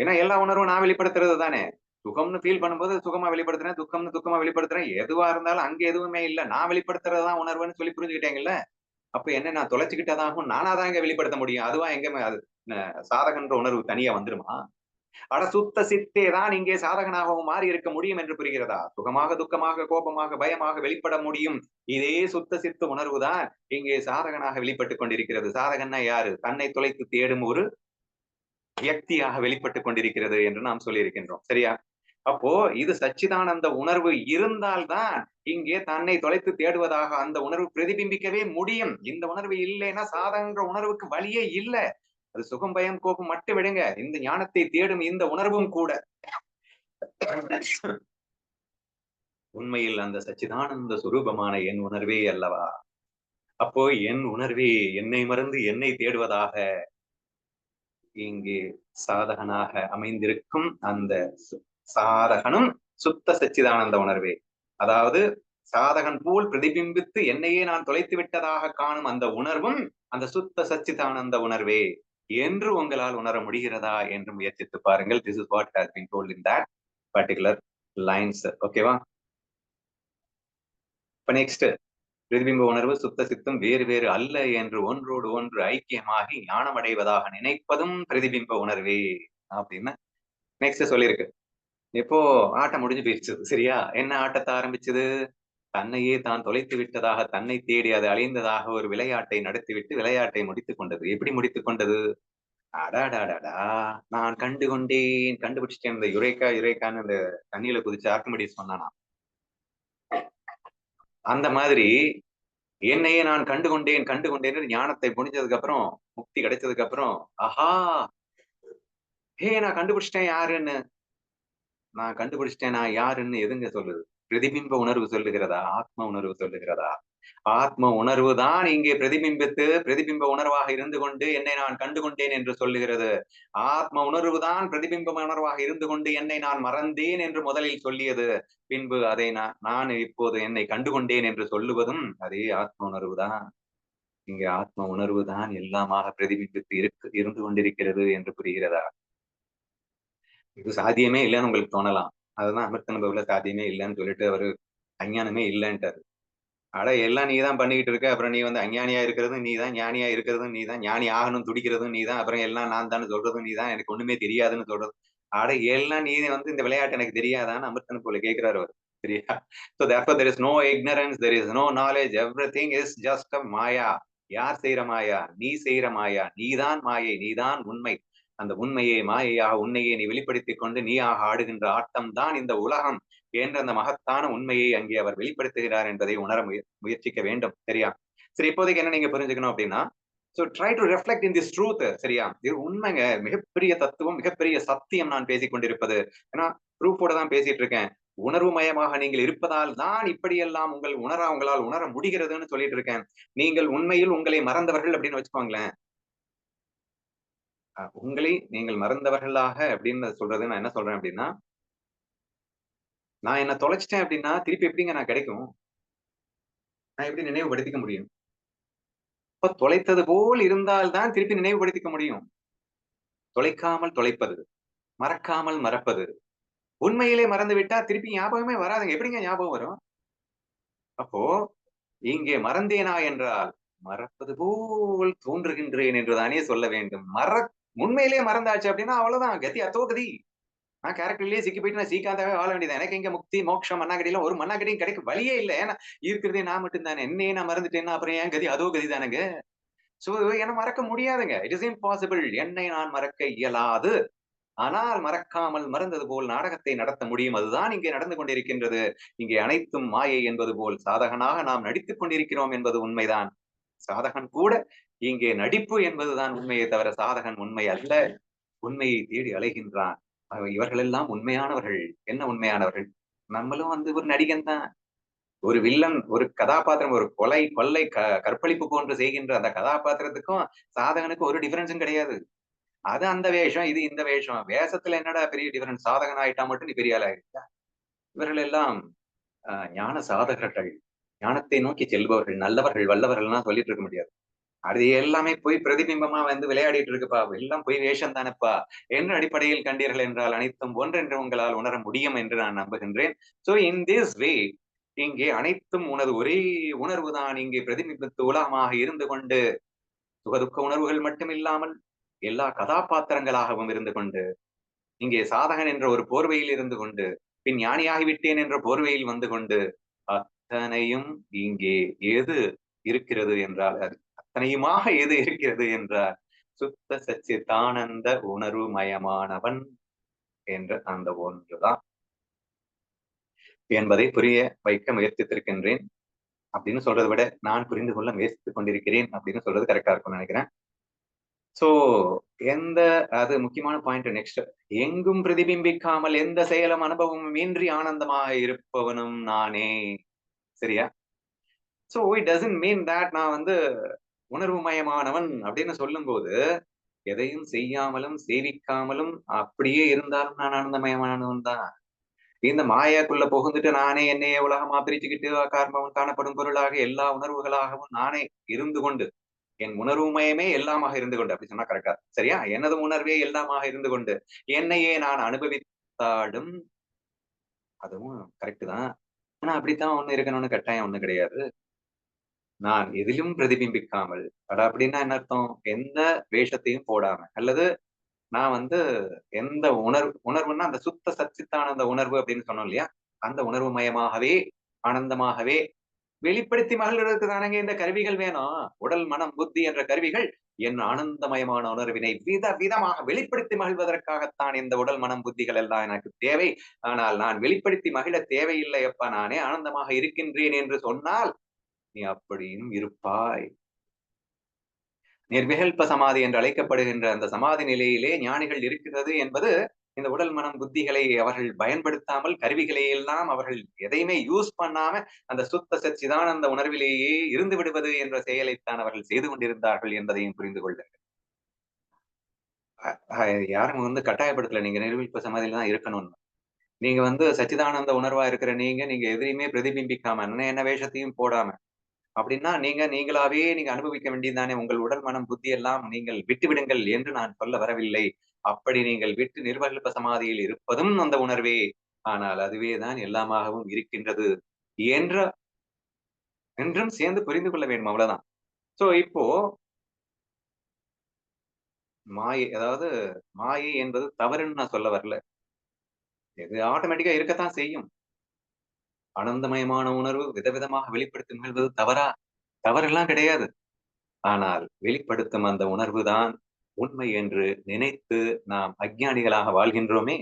ஏன்னா எல்லா உணர்வும் நான் வெளிப்படுத்துறது தானே. சுகம்னு ஃபீல் பண்ணும்போது சுகமா வெளிப்படுத்துறேன், துக்கம்னு துக்கமா வெளிப்படுத்துறேன். எதுவா இருந்தாலும் அங்க எதுவுமே இல்ல. நான் வெளிப்படுத்துறது தான் உணர்வுன்னு சொல்லி புரிஞ்சுக்கிட்டீங்கல்ல? அப்ப என்ன நான் தொலைச்சுக்கிட்டதாகும் நானா தான் இங்க வெளிப்படுத்த முடியும். அதுவா எங்க அது சாதகன்ற உணர்வு தனியா வந்துருமா? அட சுத்த சித்தே தான் இங்கே சாதகனாகவும் மாறி இருக்க முடியும் என்று புரிகிறதா? சுகமாக, துக்கமாக, கோபமாக, பயமாக வெளிப்பட முடியும். இதே சுத்த சித்த உணர்வுதான் இங்கே சாதகனாக வெளிப்பட்டுக் கொண்டிருக்கிறது. சாதகன்னா யாரு? தன்னை தொலைத்து தேடும் ஒரு வியக்தியாக வெளிப்பட்டுக் கொண்டிருக்கிறது என்று நாம் சொல்லியிருக்கின்றோம். சரியா? அப்போ இது சச்சிதானந்த உணர்வு இருந்தால்தான் இங்கே தன்னை தொலைத்து தேடுவதாக அந்த உணர்வு பிரதிபிம்பிக்கவே முடியும். இந்த உணர்வு இல்லைன்னா சாதகன்ற உணர்வுக்கு வழியே இல்ல. அது சுகம், பயம், கோபம் மட்டும் விடுங்க. இந்த ஞானத்தை தேடும் இந்த உணர்வும் கூட உண்மையில் அந்த சச்சிதானந்த சுரூபமான என் உணர்வே அல்லவா? அப்போ என் உணர்வே என்னை மறந்து என்னை தேடுவதாக இங்கே சாதகனாக அமைந்திருக்கும் அந்த சாதகனும் சுத்த சச்சிதானந்த உணர்வே. அதாவது சாதகன் போல் பிரதிபிம்பித்து என்னையே நான் தொலைத்து விட்டதாக காணும் அந்த உணர்வும் அந்த சுத்த சச்சிதானந்த உணர்வே என்று உங்களால் உணர முடிகிறதா என்று முயற்சித்து பாருங்கள். This is what has been told in that particular lines. ஓகேவா? இப்ப நெக்ஸ்ட் பிரதிபிம்ப உணர்வு சுத்த சித்தம் வேறு வேறு அல்ல என்று ஒன்றோடு ஒன்று ஐக்கியமாகி ஞானமடைவதாக நினைப்பதும் பிரதிபிம்ப உணர்வே அப்படின்னு நெக்ஸ்ட் சொல்லியிருக்கு. இப்போ ஆட்டம் முடிஞ்சு போயிடுச்சு. சரியா? என்ன ஆட்டத்தை ஆரம்பிச்சது? தன்னையே தான் தொலைத்து விட்டதாக, தன்னை தேடி அது அழிந்ததாக ஒரு விளையாட்டை நடத்திவிட்டு விளையாட்டை முடித்துக் கொண்டது. எப்படி முடித்துக் கொண்டது? அடாடாடாடா! நான் கண்டு கொண்டேன், கண்டுபிடிச்சிட்டேன். இந்த யுரேக்கான்னு இந்த தண்ணியில குதிச்சு ஆர்க்கிமிடிஸ் சொன்னானாம். அந்த மாதிரி என்னையே நான் கண்டு கொண்டேன்னு ஞானத்தை புரிஞ்சதுக்கு அப்புறம், முக்தி கிடைச்சதுக்கு அப்புறம், ஆஹா! நான் கண்டுபிடிச்சிட்டேன் யாருன்னு. நான் கண்டுபிடிச்சிட்டேன் நான் யாருன்னு எதுங்க சொல்லுது? பிரதிபிம்ப உணர்வு சொல்லுகிறதா? ஆத்ம உணர்வு சொல்லுகிறதா? ஆத்ம உணர்வு தான் இங்கே பிரதிபிம்பித்து பிரதிபிம்ப உணர்வாக இருந்து கொண்டு என்னை நான் கண்டு கொண்டேன் என்று சொல்லுகிறது. ஆத்ம உணர்வு தான் பிரதிபிம்ப உணர்வாக இருந்து கொண்டு என்னை நான் மறந்தேன் என்று முதலில் சொல்லியது. பின்பு அதை நான் இப்போது என்னை கண்டு கொண்டேன் என்று சொல்லுவதும் அதே ஆத்ம உணர்வு தான். இங்கே ஆத்ம உணர்வு தான் எல்லாமாக பிரதிபிம்பித்து இருந்து கொண்டிருக்கிறது என்று புரிகிறதா? இது சாத்தியமே இல்லைன்னு உங்களுக்கு தோணலாம். அதுதான் அமிர்தனுபவத்துல சாத்தியமே இல்லைன்னு சொல்லிட்டு அவரு அஞ்ஞானமே இல்லைன்ட்டாரு. அட எல்லாம் நீதான் பண்ணிக்கிட்டு இருக்க. அப்புறம் நீ வந்து அஞ்ஞானியா இருக்கிறதும் நீதான், ஞானியா இருக்கிறதும் நீதான், ஞானி ஆகணும்னு துடிக்கிறதும் நீதான், அப்புறம் எல்லாம் நான் தான்னு சொல்றதும் நீதான், எனக்கு ஒண்ணுமே தெரியாதுன்னு சொல்றது. அட எல்லாம் நீ வந்து இந்த விளையாட்டு எனக்கு தெரியாதான்னு அமிர்தனுபவத்துல கேட்கிறாரு அவரு. சரியா? So therefore there is no ignorance, there is no knowledge, everything is just a மாயா. யார் செய்யற மாயா? நீ செய்யற மாயா. நீதான் மாயை, நீதான் உண்மை. அந்த உண்மையை மாயையாக உன்னையே நீ வெளிப்படுத்திக் கொண்டு நீயாக ஆடுகின்ற ஆட்டம் தான் இந்த உலகம் என்ற அந்த மகத்தான உண்மையை அங்கே அவர் வெளிப்படுத்துகிறார் என்பதை உணர முயற்சிக்க வேண்டும். சரியா? சரி, இப்போதைக்கு என்ன நீங்க புரிஞ்சுக்கணும் அப்படின்னா, so try to reflect in this truth. சரியா? இது உண்மைங்க. மிகப்பெரிய தத்துவம், மிகப்பெரிய சத்தியம் நான் பேசிக் கொண்டிருப்பது. ஏன்னா ப்ரூஃபோட தான் பேசிட்டு இருக்கேன். உணர்வு மயமாக நீங்கள் இருப்பதால் தான் இப்படியெல்லாம் உங்களால் உணர முடிகிறதுன்னு சொல்லிட்டு இருக்கேன். நீங்கள் உண்மையில் உங்களை மறந்தவர்கள் அப்படின்னு வச்சுக்கோங்களேன். உங்களை நீங்கள் மறந்தவர்களாக அப்படின்னு சொல்றது நான் என்ன சொல்றேன் அப்படின்னா, நான் என்ன தொலைச்சிட்டேன் அப்படின்னா திருப்பி எப்படிங்க நான் கிடைக்கும்? நான் எப்படி நினைவுபடுத்திக்க முடியும்? அப்ப தொலைத்தது போல் இருந்தால் தான் திருப்பி நினைவுபடுத்திக்க முடியும். தொலைக்காமல் தொலைப்பது, மறக்காமல் மறப்பது. உண்மையிலே மறந்து விட்டா திருப்பி ஞாபகமே வராதுங்க. எப்படிங்க ஞாபகம் வரும்? அப்போ இங்கே மறந்தேனா என்றால், மறப்பது போல் தோன்றுகின்றேன் என்றுதானே சொல்ல வேண்டும். உண்மையிலேயே மறந்தாச்சு அப்படின்னா அவ்வளவுதான். கதி அதோ கதி. நான் கேரக்டர்லயே சிக்கி போயிட்டு நான் சீக்காந்தாவே வாழ வேண்டியது. எனக்கு எங்க முக்தி, மோட்சம், மண்ணாங்கட்டிலாம் ஒரு மண்ணாங்கட்டியும் கிடைக்க வழியே இல்ல. ஏன்னா இருக்கிறதே நான் மட்டும் தானே. என்னையே நான் மறந்துட்டேன்னா அப்புறம் என் கதி அதோ கதி தானேங்க. சோ என்ன மறக்க முடியாதுங்க. It is impossible. என்னை நான் மறக்க இயலாது. ஆனால் மறக்காமல் மறந்தது போல் நாடகத்தை நடத்த முடியும். அதுதான் இங்கே நடந்து கொண்டிருக்கின்றது. இங்கே அனைத்தும் மாயை என்பது போல் சாதகனாக நாம் நடித்துக் கொண்டிருக்கிறோம் என்பது உண்மைதான். சாதகன் கூட இங்கே நடிப்பு என்பதுதான் உண்மையே தவிர சாதகன் உண்மை அல்ல. உண்மையை தேடி அலைகின்றான். இவர்கள் எல்லாம் உண்மையானவர்கள். என்ன உண்மையானவர்கள்? நம்மளும் ஒரு நடிகன் தான். ஒரு வில்லன், ஒரு கதாபாத்திரம், ஒரு கொலை, கொள்ளை, கற்பழிப்பு போன்று செய்கின்ற அந்த கதாபாத்திரத்துக்கும் சாதகனுக்கும் ஒரு டிஃபரன்ஸும் கிடையாது. அது அந்த வேஷம், இது இந்த வேஷம். வேஷத்துல என்னடா பெரிய டிஃபரன்ஸ்? சாதகன் ஆயிட்டா மட்டும் நீ பெரிய ஆள் ஆயிடுச்சா? இவர்கள் எல்லாம் ஞான சாதகர்கள். ஞானத்தை நோக்கி செல்பவர்கள், நல்லவர்கள், வல்லவர்கள்லாம் சொல்லிட்டு இருக்க முடியாது. அது எல்லாமே போய் பிரதிபிம்பமா விளையாடிட்டு இருக்குப்பா. எல்லாம் போய் வேஷம் தானப்பா. என்ற அடிப்படையில் கண்டீர்கள் என்றால் அனைத்தும் ஒன்றென்று உங்களால் உணர முடியும் என்று நான் நம்புகின்றேன். சோ இன் திஸ் வே இங்கே அனைத்தும் உனது ஒரே உணர்வு தான் இங்கே பிரதிபிம்பித்து உலகமாக இருந்து கொண்டு சுகதுக்க உணர்வுகள் மட்டும் இல்லாமல் எல்லா கதாபாத்திரங்களாகவும் இருந்து கொண்டு இங்கே சாதகன் என்ற ஒரு போர்வையில் இருந்து கொண்டு பின் ஞானியாகிவிட்டேன் என்ற போர்வையில் வந்து கொண்டு அத்தனையும் இங்கே எது இருக்கிறது என்றால் அது அத்தனையுமாக எது இருக்கிறது என்றால் சுத்த சச்சிதானந்த உணர்வு மயமானவன் என்ற அந்த ஒன்றுதான் என்பதை புரிய வைக்க முயற்சித்திருக்கின்றேன். அப்படின்னு சொல்றதை விட நான் புரிந்து கொள்ள முயற்சித்துக் கொண்டிருக்கிறேன் அப்படின்னு சொல்றது கரெக்டா இருக்கும்னு நினைக்கிறேன். சோ எந்த அது முக்கியமான பாயிண்ட் நெக்ஸ்ட். எங்கும் பிரதிபிம்பிக்காமல் எந்த செயலும் அனுபவமும் இன்றி ஆனந்தமாக இருப்பவனும் நானே. சரியா? So it doesn't mean that நான் உணர்வு மயமானவன் அப்படின்னு சொல்லும் போது எதையும் செய்யாமலும் சேவிக்காமலும் அப்படியே இருந்தாலும் நான் ஆனந்தமயமானவன் தான். இந்த மாயாக்குள்ள புகுந்துட்டு நானே என்னையே உலகமா பிரிச்சுக்கிட்டு காரணம் காணப்படும் பொருளாக எல்லா உணர்வுகளாகவும் நானே இருந்து கொண்டு என் உணர்வு மயமே எல்லாமாக இருந்து கொண்டு அப்படி சொன்னா கரெக்டா? சரியா? எனது உணர்வே எல்லாமாக இருந்து கொண்டு என்னையே நான் அனுபவித்தாலும் அதுவும் கரெக்ட் தான். ஆனா அப்படித்தான் ஒண்ணு இருக்கணும்னு கட்டாயம் ஒண்ணு கிடையாது. நான் எதிலும் பிரதிபிம்பிக்காமல் அப்படின்னா என்ன அர்த்தம்? எந்த வேஷத்தையும் போடாம அல்லது நான் எந்த உணர்வுன்னா அந்த சுத்த சச்சித்தானந்த உணர்வு அப்படின்னு சொன்னோம் இல்லையா? அந்த உணர்வு மயமாகவே ஆனந்தமாகவே வெளிப்படுத்தி மகிழ்வதற்கு தானங்க இந்த கருவிகள் வேணும். உடல், மனம், புத்தி என்ற கருவிகள் என் ஆனந்தமயமான உணர்வினை விதமாக வெளிப்படுத்தி மகிழ்வதற்காகத்தான் இந்த உடல், மனம், புத்திகள் எல்லாம் எனக்கு தேவை. ஆனால் நான் வெளிப்படுத்தி மகிழ தேவையில்லை அப்பா, நானே ஆனந்தமாக இருக்கின்றேன் என்று சொன்னால் நீ அப்படியும் இருப்பாய். நிர்விகல்ப சமாதி என்று அழைக்கப்படுகின்ற அந்த சமாதி நிலையிலே ஞானிகள் இருக்கிறது என்பது இந்த உடல், மனம், புத்திகளை அவர்கள் பயன்படுத்தாமல் கருவிகளை எல்லாம் அவர்கள் எதையுமே யூஸ் பண்ணாம அந்த சுத்த சச்சிதானந்த உணர்விலேயே இருந்து விடுவது என்ற செயலைத்தான் அவர்கள் செய்து கொண்டிருந்தார்கள் என்பதையும் புரிந்து கொள்ளுங்கள். யாரும் கட்டாயப்படுத்தல நீங்க நிர்விகல்ப சமாதியில தான் இருக்கணும்னு. நீங்க சச்சிதானந்த உணர்வா இருக்கிற நீங்க எதையுமே பிரதிபிம்பிக்காம என்ன வேஷத்தையும் போடாம அப்படின்னா நீங்களாவே அனுபவிக்க வேண்டியதுதானே. உங்கள் உடல், மனம், புத்தி எல்லாம் நீங்கள் விட்டு விடுங்கள் என்று நான் சொல்ல வரவில்லை. அப்படி நீங்கள் விட்டு நிர்வல்ப சமாதியில் இருப்பதும் அந்த உணர்வே. ஆனால் அதுவேதான் எல்லாமாகவும் இருக்கின்றது என்ற என்றும் சேர்ந்து புரிந்து கொள்ள வேண்டும். அவ்வளவுதான். சோ இப்போ மாயை, அதாவது மாயை என்பது தவறுன்னு நான் சொல்ல வரல. இது ஆட்டோமேட்டிக்கா இருக்கத்தான் செய்யும். ஆனந்தமயமான உணர்வு விதவிதமாக வெளிப்படுத்தி நிகழ்வது தவறா? தவறெல்லாம் கிடையாது. ஆனால் வெளிப்படுத்தும் அந்த உணர்வுதான் உண்மை என்று நினைத்து நாம் அஞ்ஞானிகளாக வாழ்கின்றோமே,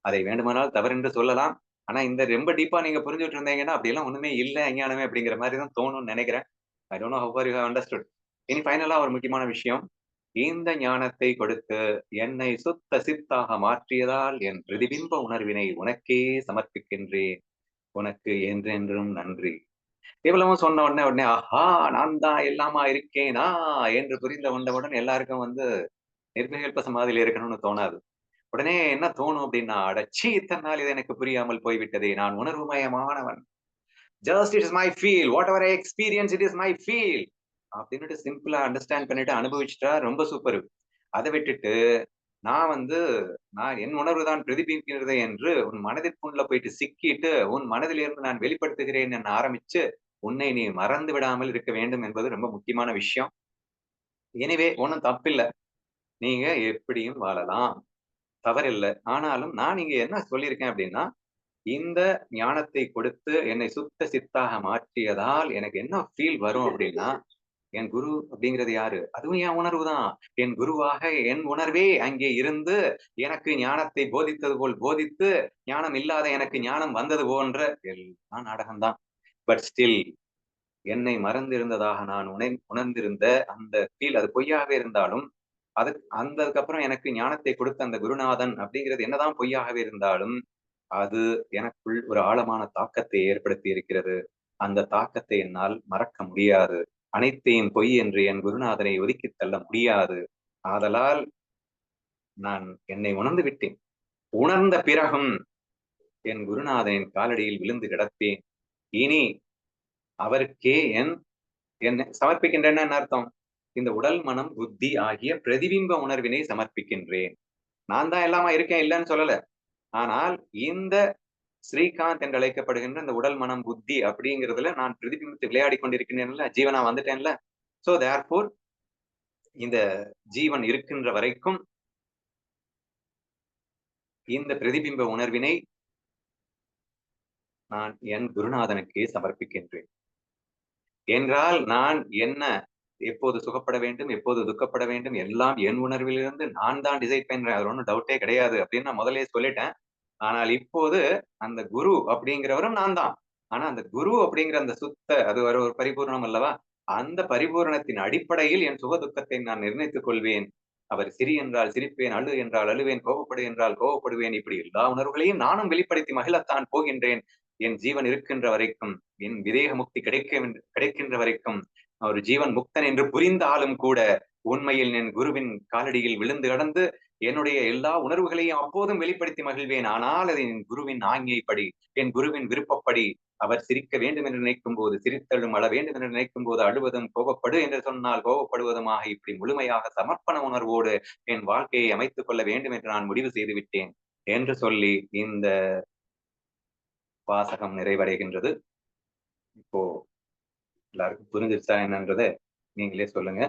அதை வேண்டுமானால் தவறென்று சொல்லலாம். ஆனா இந்த ரொம்ப டீப்பா நீங்க புரிஞ்சுட்டு இருந்தீங்கன்னா அப்படியெல்லாம் ஒண்ணுமே இல்ல அஞ்ஞானமே அப்படிங்கிற மாதிரி தான் தோணும்னு நினைக்கிறேன். I don't know how for you have understood. இனி ஃபைனலா ஒரு முக்கியமான விஷயம். இந்த ஞானத்தை கொடுத்து என்னை சுத்த சித்தாக மாற்றியதால் என் பிரதிபிம்ப உணர்வினை உனக்கே சமர்ப்பிக்கின்றேன். உனக்கு என்றென்றும் நன்றி. இவ்வளவும் சொன்ன உடனே உடனே ஆஹா நான் தான் எல்லாமா இருக்கேனா என்று புரிந்த உடனுடன் எல்லாருக்கும் நிர்விகல்ப சமாதியில இருக்கணும்னு தோணாது. உடனே என்ன தோணும் அப்படின்னா, அடச்சி இத்தனை நாள் இது எனக்கு புரியாமல் போய்விட்டதே. நான் உணர்வுமயமானவன். Just it is my feel. Whatever I experience it is my feel. அப்படின்னுட்டு சிம்பிளா அண்டர்ஸ்டாண்ட் பண்ணிட்டு அனுபவிச்சுட்டா ரொம்ப சூப்பர். அதை விட்டுட்டு நான் வந்து நான் என் உணர்வு தான் பிரதிபலிக்கிறது என்று உன் மனதிற்குள்ள போயிட்டு சிக்கிட்டு, உன் மனதிலிருந்து நான் வெளிப்படுத்துகிறேன் என ஆரம்பிச்சு, உன்னை நீ மறந்து விடாமல் இருக்க வேண்டும் என்பது ரொம்ப முக்கியமான விஷயம். எனிவே ஒண்ணும் தப்பில்ல. நீங்க எப்படியும் வாழலாம். தவறில்ல. ஆனாலும் நான் இங்க என்ன சொல்லியிருக்கேன் அப்படின்னா, இந்த ஞானத்தை கொடுத்து என்னை சுத்த சித்தாக மாற்றியதால் எனக்கு என்ன ஃபீல் வரும் அப்படின்னா, என் குரு அப்படிங்கிறது யாரு? அதுவும் என் உணர்வு தான். என் குருவாக என் உணர்வே அங்கே இருந்து, எனக்கு ஞானத்தை போதித்தது போல் போதித்து, ஞானம் இல்லாத எனக்கு ஞானம் வந்தது போன்ற எல்லாம் நாடகம் தான். பட் ஸ்டில் என்னை மறந்திருந்ததாக நான் உணர்ந்திருந்த அந்த ஃபீல் அது பொய்யாகவே இருந்தாலும், அதுக்கப்புறம் எனக்கு ஞானத்தை கொடுத்த அந்த குருநாதன் அப்படிங்கிறது என்னதான் பொய்யாகவே இருந்தாலும், அது எனக்குள் ஒரு ஆழமான தாக்கத்தை ஏற்படுத்தி இருக்கிறது. அந்த தாக்கத்தை என்னால் மறக்க முடியாது. அனைத்தையும் பொய் என்று என் குருநாதரை ஒதுக்கித் தள்ள முடியாது. ஆதலால் நான் என்னை உணர்ந்து விட்டேன். உணர்ந்த பிறகும் என் குருநாதனின் காலடியில் விழுந்து கிடப்பேன். இனி அவருக்கே என்னை சமர்ப்பிக்கின்றேன்னா என்ன அர்த்தம்? இந்த உடல், மனம், புத்தி ஆகிய பிரதிபிம்ப உணர்வினை சமர்ப்பிக்கின்றேன். நான் தான் எல்லாமா இருக்கேன், இல்லன்னு சொல்லல. ஆனால் இந்த ஸ்ரீகாந்த் என்று அழைக்கப்படுகின்ற இந்த உடல், மனம், புத்தி அப்படிங்கிறதுல நான் பிரதிபிம்பித்து விளையாடிக் கொண்டிருக்கிறேன்ல, ஜீவனா வந்துட்டேன்ல. சோ தேர்ஃபோர் இந்த ஜீவன் இருக்கின்ற வரைக்கும் இந்த பிரதிபிம்ப உணர்வினை நான் என் குருநாதனுக்கே சமர்ப்பிக்கின்றேன். என்றால் நான் என்ன எப்போது சுகப்பட வேண்டும், எப்போது துக்கப்பட வேண்டும், எல்லாம் என் உணர்விலிருந்து நான் தான் டிசைட் பண்றேன். அதுல ஒண்ணும் டவுட்டே கிடையாது அப்படின்னு நான் முதல்லயே சொல்லிட்டேன். ஆனால் இப்போது அந்த குரு அப்படிங்கிறவரும் நான் தான். ஆனா அந்த குரு அப்படிங்கிற அந்த அது ஒரு பரிபூரணம் அல்லவா? அந்த பரிபூரணத்தின் அடிப்படையில் என் சுக துக்கத்தை நான் நிர்ணயித்துக் கொள்வேன். அவர் சிரி என்றால் சிரிப்பேன், அழு என்றால் அழுவேன், கோபப்படு என்றால் கோபப்படுவேன். இப்படி எல்லா உணர்வுகளையும் நானும் வெளிப்படுத்தி மகிழத்தான் போகின்றேன். என் ஜீவன் இருக்கின்ற வரைக்கும், என் விதேக முக்தி கிடைக்கின்ற வரைக்கும், ஒரு ஜீவன் முக்தன் என்று புரிந்தாலும் கூட, உண்மையில் என் குருவின் காலடியில் விழுந்து கடந்து என்னுடைய எல்லா உணர்வுகளையும் அப்போதும் வெளிப்படுத்தி மகிழ்வேன். ஆனால் அது என் குருவின் ஆజ్ఞைப்படி, என் குருவின் விருப்பப்படி, அவர் சிரிக்க வேண்டும் என்று நினைக்கும் போது சிரித்தலும், அழ வேண்டும் என்று நினைக்கும் போது அழுவதும், கோபப்படு என்று சொன்னால் கோபப்படுவதுமாக இப்படி முழுமையாக சமர்ப்பண உணர்வோடு என் வாழ்க்கையை அமைத்துக் கொள்ள வேண்டும் என்று நான் முடிவு செய்து விட்டேன் என்று சொல்லி இந்த வாசகம் நிறைவடைகின்றது. இப்போ எல்லாருக்கும் புரிஞ்சிருச்சா என்னன்றதை நீங்களே சொல்லுங்க.